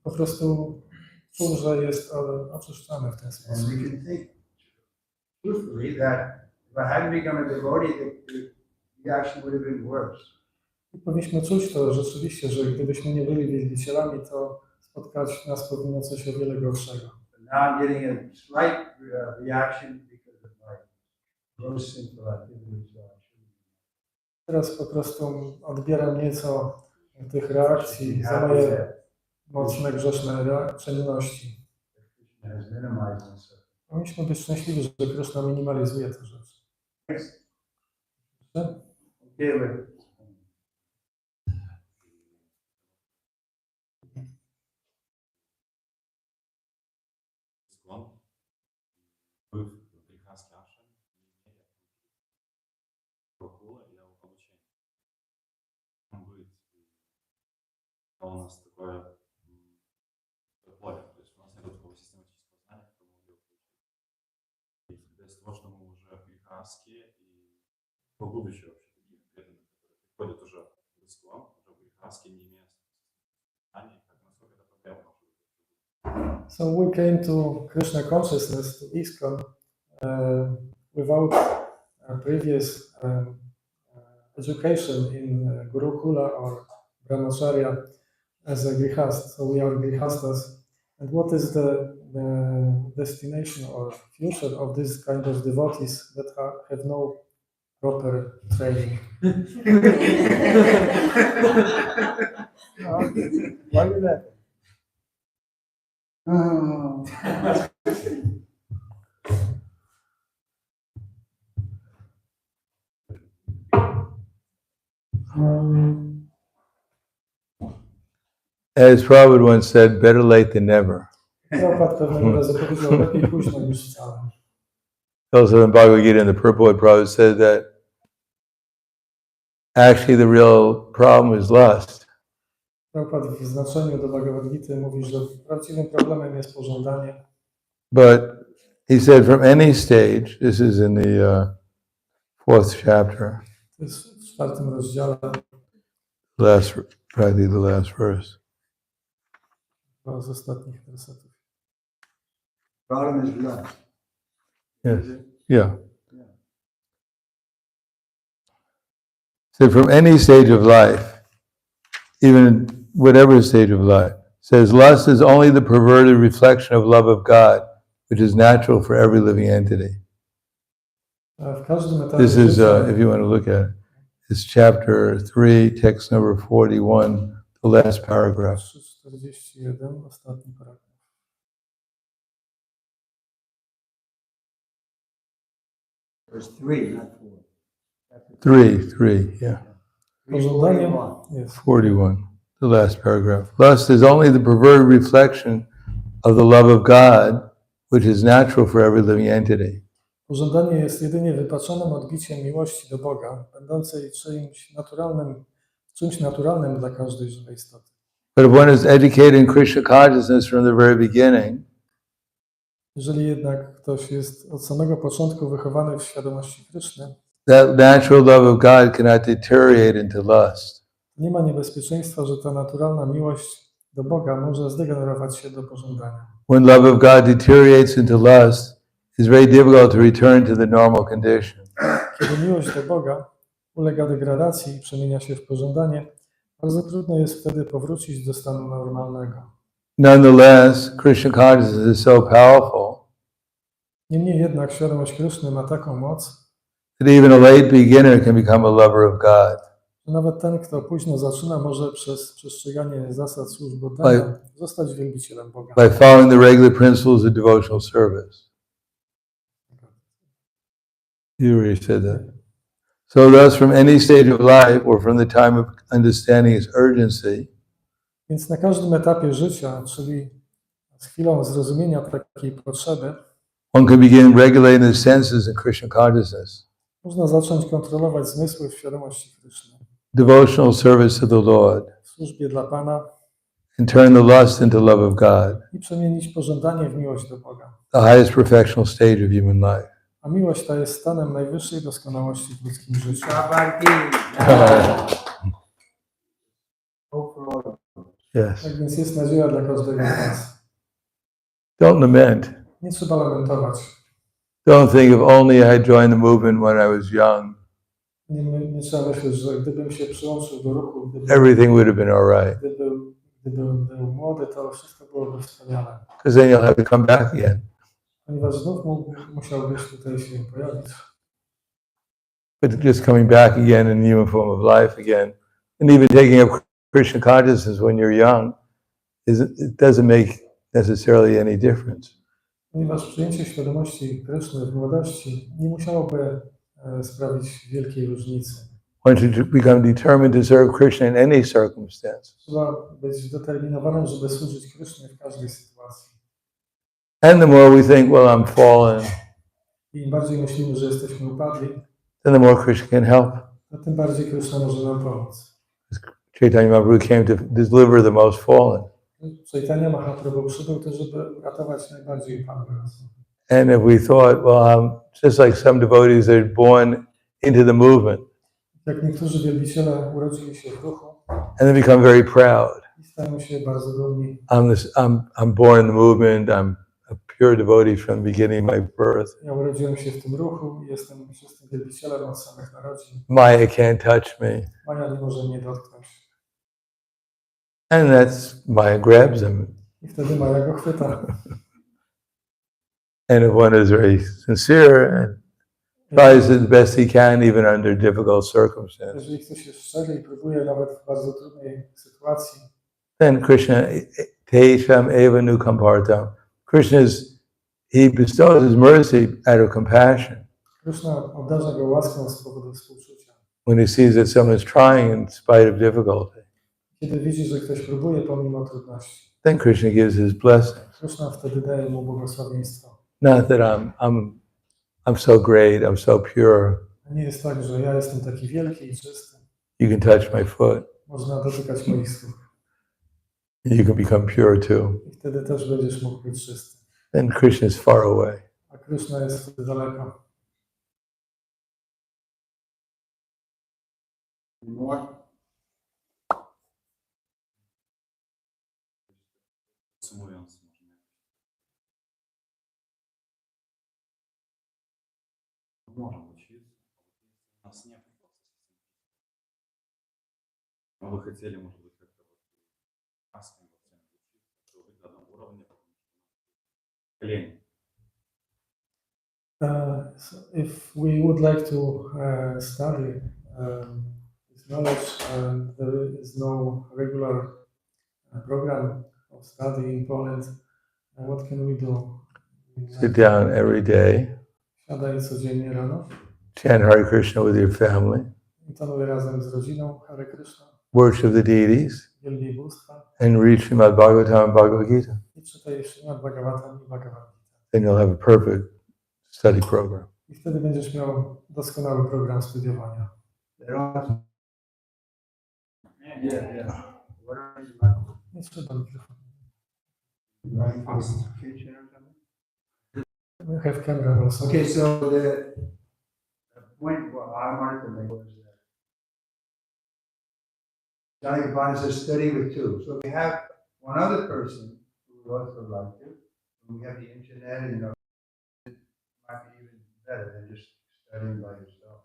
S4: Po prostu czuł, że jest oczyszczany w ten
S2: And
S4: sposób.
S2: we can think truthfully that if I hadn't become a devotee, the action would have been worse.
S4: I powinniśmy czuć to rzeczywiście, że gdybyśmy nie byli wielbicielami, to spotkać nas powinno coś o wiele gorszego.
S2: But now I'm getting a slight reaction because of my gross sinful activities. So I shouldn't.
S4: Teraz po prostu odbieram nieco tych reakcji za moje mocne, grzeszne czynności.
S2: Krishna has minimized my suffering.
S4: Powinniśmy być szczęśliwi, że Krishna minimalizuje te rzeczy.
S2: Okay, with
S5: склон был прекрасный ашрам, Прохула для обучения. Там будет у нас такое поле, то есть у нас нет такого систематического знания, которое мы могли получить. И из того, что мы уже прихарские и по будущему вообще такие преданные, которые приходят уже в склон, уже прихарские, не имея знаний, как насколько это проблема.
S4: So we came to Krishna consciousness, to ISKCON, without previous education in Gurukula or Brahmacharya as a grihasta. So we are grihastas. And what is the destination or future of this kind of devotees that have no proper training?
S2: Why is that? Oh.
S1: As Prabhupada once said, better late than never.
S4: Prabhupada pewnego razu powiedział, lepiej późno niż wcale.
S1: Also in Bhagavad Gita, in the purport, Prabhupada said that actually the real problem is lust.
S4: Prabhupada w znaczeniu do Bhagavad Gity mówi, że prawdziwym problemem jest pożądanie.
S1: But he said from any stage, this is in the 4th chapter,
S4: To jest w 4. rozdziale,
S1: practically the last verse.
S4: chyba z ostatnich wersetów.
S2: Problem is lust.
S1: Yes. Yeah. So from any stage of life, even whatever stage of life, says lust is only the perverted reflection of love of God, which is natural for every living entity.
S4: W każdym etapie
S1: This is,
S4: życia,
S1: if you want to look at it, it's chapter 3, text number 41, the last paragraph.
S4: 3:41, ostatni paragraf.
S2: Verse 3, not 4.
S1: 3, yeah.
S4: Pożądanie
S2: 41.
S4: jest.
S1: 41, the last paragraph. Lust is only the perverted reflection of the love of God, which is natural for every living entity.
S4: Pożądanie jest jedynie wypaczonym odbiciem miłości do Boga, będącej czymś naturalnym dla każdej żywej istoty.
S1: But if one is educated in Krishna consciousness from the very beginning,
S4: Jeżeli jednak ktoś jest od samego początku wychowany w świadomości Kryszny,
S1: that natural love of God cannot deteriorate into lust.
S4: nie ma niebezpieczeństwa, że ta naturalna miłość do Boga może zdegenerować się do pożądania.
S1: When love of God deteriorates into lust, it's very difficult to return to the normal condition.
S4: Kiedy miłość do Boga ulega degradacji i przemienia się w pożądanie, bardzo trudno jest wtedy powrócić do stanu normalnego.
S1: Nonetheless, Krishna consciousness is so powerful
S4: Niemniej jednak świadomość Kryszny ma taką moc,
S1: that even a late beginner can become a lover of God.
S4: że nawet ten, kto późno zaczyna, może przez przestrzeganie zasad służby oddania zostać wielbicielem Boga.
S1: By following the regular principles of devotional service. You already said that. So thus from any stage of life or from the time of understanding its urgency,
S4: Więc na każdym etapie życia, czyli z chwilą zrozumienia takiej potrzeby,
S1: one can begin regulating the senses in Krishna consciousness.
S4: można zacząć kontrolować zmysły w świadomości Kryszny.
S1: Devotional service to the Lord.
S4: W służbie dla Pana
S1: And turn the lust into love of God.
S4: i przemienić pożądanie w miłość do Boga.
S1: The highest perfectional stage of human life.
S4: A miłość ta jest stanem najwyższej doskonałości w ludzkim życiu.
S1: Yes.
S4: Tak więc jest nadzieja dla każdego z nas.
S1: Don't lament.
S4: Nie trzeba lamentować.
S1: Don't think if only I had joined the movement when I was young,
S4: Nie trzeba myśleć, że gdybym się przyłączył do ruchu, gdybym
S1: everything would have been all right.
S4: był młody, to wszystko byłoby wspaniale.
S1: Because then you'll have to come back again.
S4: Ponieważ znów musiałbyś tutaj się pojawić.
S1: But just coming back again in the human form of life again, and even taking up Krishna consciousness when you're young, it doesn't make necessarily any difference.
S4: Ponieważ przyjęcie świadomości Kryszny w młodości nie musiałoby sprawić wielkiej różnicy.
S1: One should become determined to serve Krishna in any circumstance.
S4: Trzeba być zdeterminowanym, żeby służyć Krysznie w każdej sytuacji.
S1: And the more we think, well, I'm fallen,
S4: I im bardziej myślimy, że jesteśmy upadli,
S1: then the more Krishna can help.
S4: to tym bardziej Kryszna może nam pomóc.
S1: Chaitanya Mahaprabhu came to deliver the most fallen.
S4: Chaitanya Mahaprabhu przybył też, żeby uratować najbardziej upadłych.
S1: And if we thought, well, I'm just like some devotees, they're born into the movement
S4: Jak niektórzy wielbiciele urodzili się w ruchu
S1: and they become very proud.
S4: i stają się bardzo dumni.
S1: I'm born in the movement. I'm a pure devotee from the beginning of my birth.
S4: Ja urodziłem się w tym ruchu i jestem czystym wielbicielem od samych narodzin.
S1: Maya can't touch me.
S4: Maja nie może mnie dotknąć.
S1: And that's Maya grabs him.
S4: I wtedy Maja go chwyta.
S1: And if one is very sincere and tries it the best he can, even under difficult circumstances,
S4: Jeżeli ktoś jest szczery i próbuje nawet w bardzo trudnej sytuacji,
S1: then Krishna, Tesham eva nukampartam. Krishna he bestows his mercy out of compassion.
S4: Krishna obdarza go łaską z powodu współczucia.
S1: When he sees that someone is trying in spite of difficulty,
S4: Kiedy widzi, że ktoś próbuje pomimo trudności,
S1: then Krishna gives his blessings.
S4: Krishna wtedy daje mu błogosławieństwo.
S1: Not that I'm so great, I'm so pure.
S4: Nie jest tak, że ja jestem taki wielki i czysty.
S1: You can touch my foot.
S4: Można dotykać moich stóp.
S1: You can become pure too.
S4: I wtedy też będziesz mógł być czysty.
S1: Then Krishna is far away.
S4: A Krishna jest wtedy daleko.
S2: More.
S5: Podsumowując, можем учиться, у нас нет процесса. Мы бы хотели, может быть, как-то асами учиться, быть на одном уровне, колени.
S4: So if we would like to study this knowledge and there is no regular program of study in Poland, what can we do?
S1: Sit down every day,
S4: Siadaj codziennie rano,
S1: chant Hare Krishna with your family,
S4: intonuj razem z rodziną Hare Krishna,
S1: worship the deities,
S4: wielbij bóstwa
S1: and read Srimad Bhagavatam and Bhagavad Gita.
S4: i czytaj Śrimad Bhagavatam i Bhagavad Gita.
S1: Then you'll have a perfect study program.
S4: I wtedy będziesz miał doskonały program studiowania.
S2: Yeah. What are you?
S4: Nie trzeba mikrofonu. We have camera also.
S2: Okay, so the point what I wanted to make was that Trivikrama says study with two. So we have one other person who would also like to, and we have the internet, and it might be even better than just studying by yourself.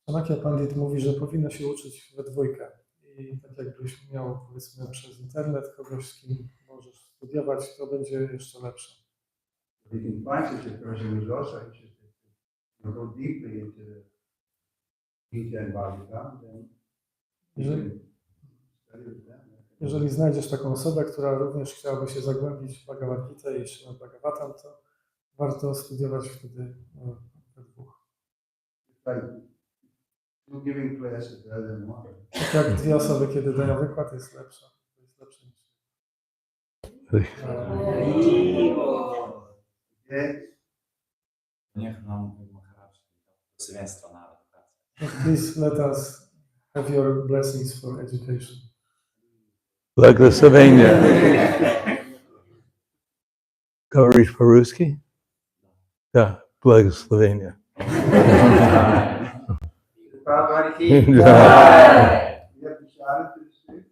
S4: Sanakya Pandit mówi, że powinno się uczyć we dwójkę. I tak jakbyś miał, powiedzmy, przez internet kogoś, z kim możesz studiować, to będzie jeszcze lepsze.
S2: If you can find such a person who's also interested to go deeply into the Gita and Bhagavatam, then you can study with them.
S4: Jeżeli znajdziesz taką osobę, która również chciałaby się zagłębić w Bhagavad Gita i Śrimad Bhagavatam, to warto studiować wtedy we dwóch.
S2: Like two giving classes rather than one.
S4: Tak jak dwie osoby, kiedy dają wykład, jest lepsza. To jest lepsze niż...
S5: Niech nam Maharaj błogosławieństwo na edukację.
S4: Please let us have your blessings for education.
S1: Благословения. Говоришь по-русски? Да, благословения.
S2: Prabhupada ki jai. You have to shout it to the street.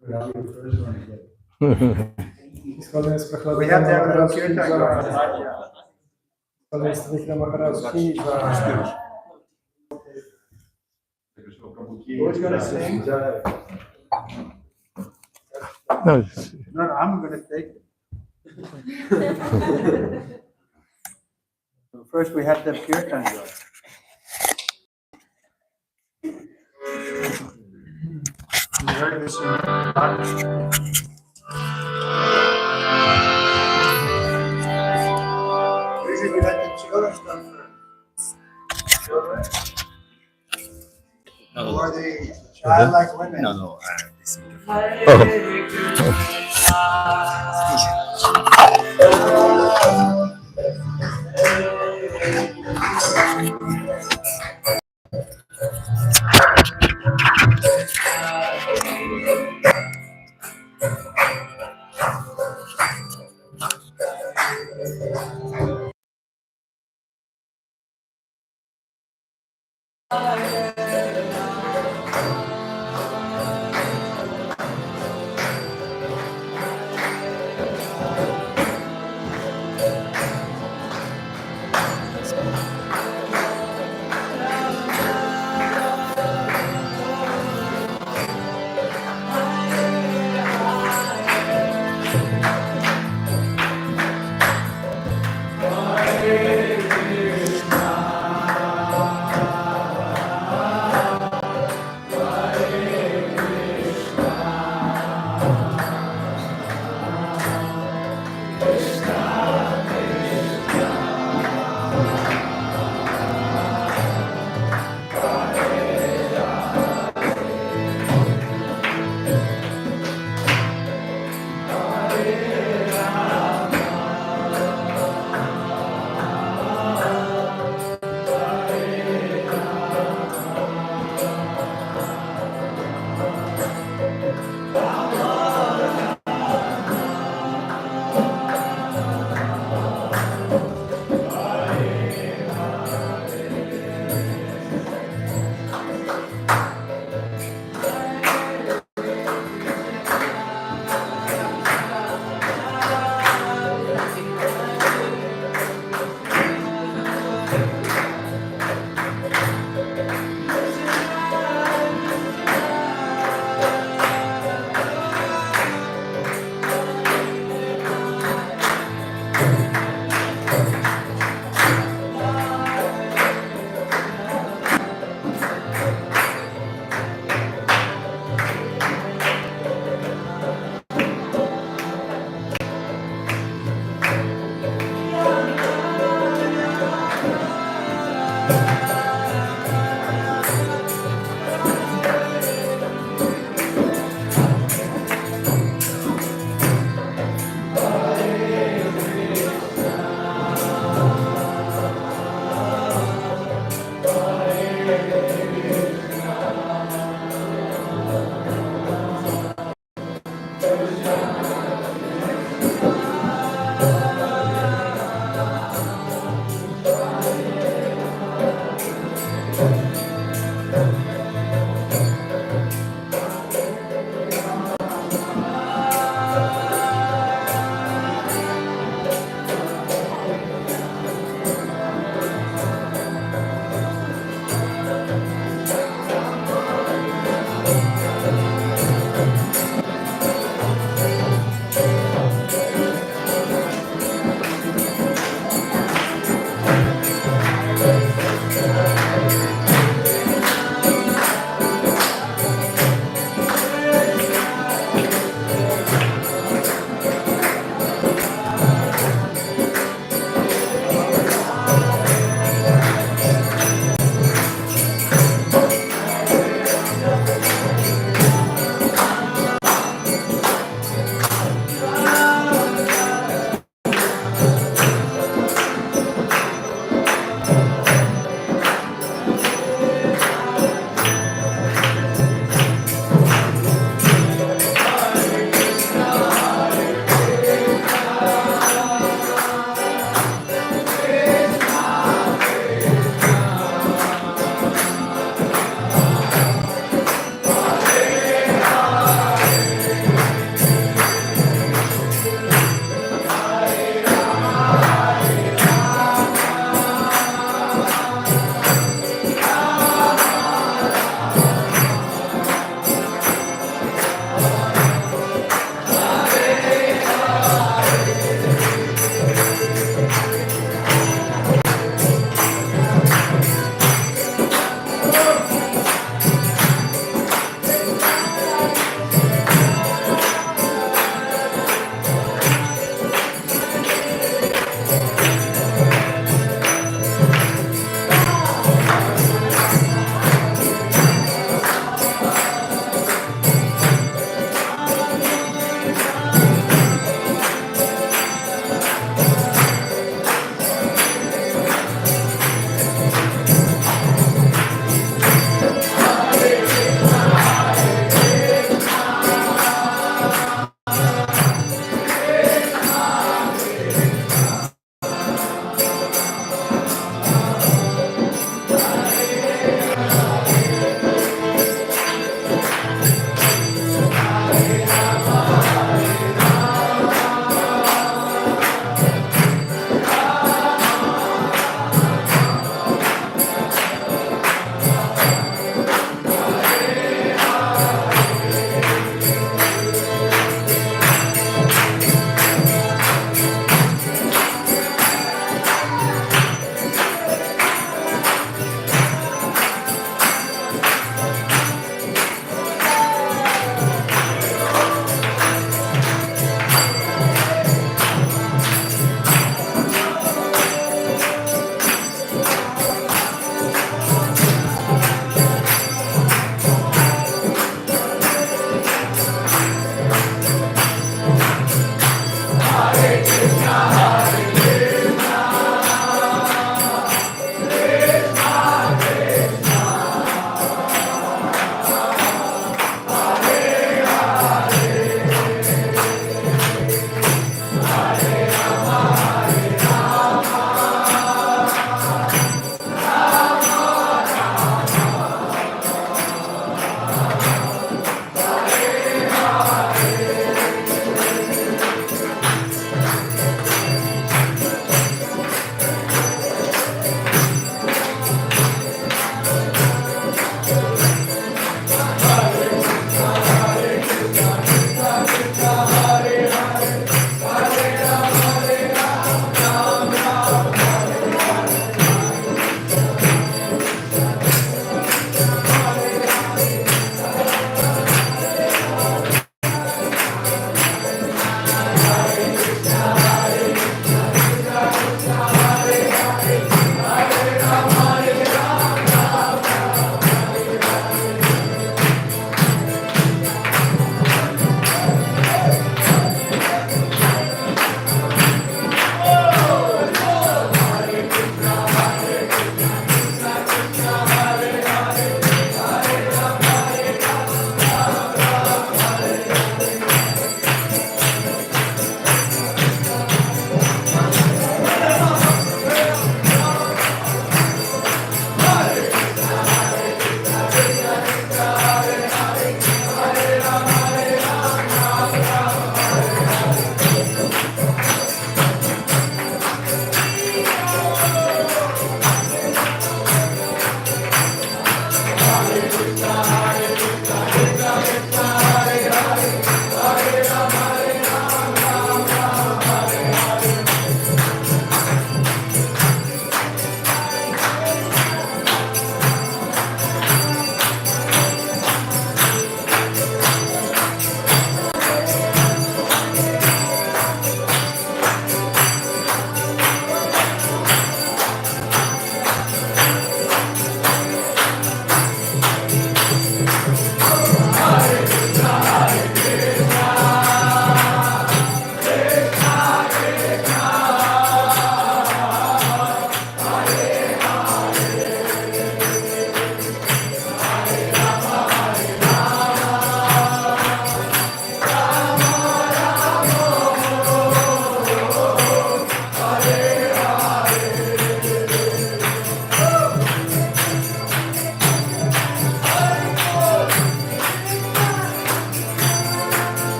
S2: Good, I'll be the first one to get it.
S4: Zgodnie jest
S2: We
S4: Prahladananda
S2: have to have a
S4: Maharaj
S2: kirtan
S4: Ki
S2: going.
S4: Jai. Zgodnie jest Trivikrama Maharaj Ki Jai.
S2: Who's going to sing?
S1: No,
S2: No, I'm going to take it. So first we have to have kirtan going. You heard this in usually we let the children stuff first. Children? Or the childlike women?
S5: No, this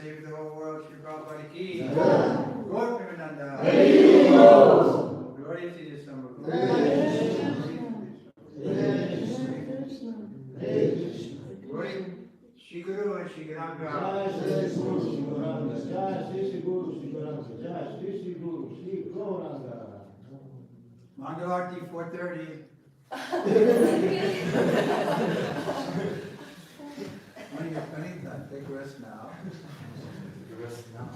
S2: Save the whole world, Shri Prabhupada ki. Glory to the Son of God. Glory Shri Guru and Shri Granga. Mangalarti 4:30. Take a rest now. Take a rest now.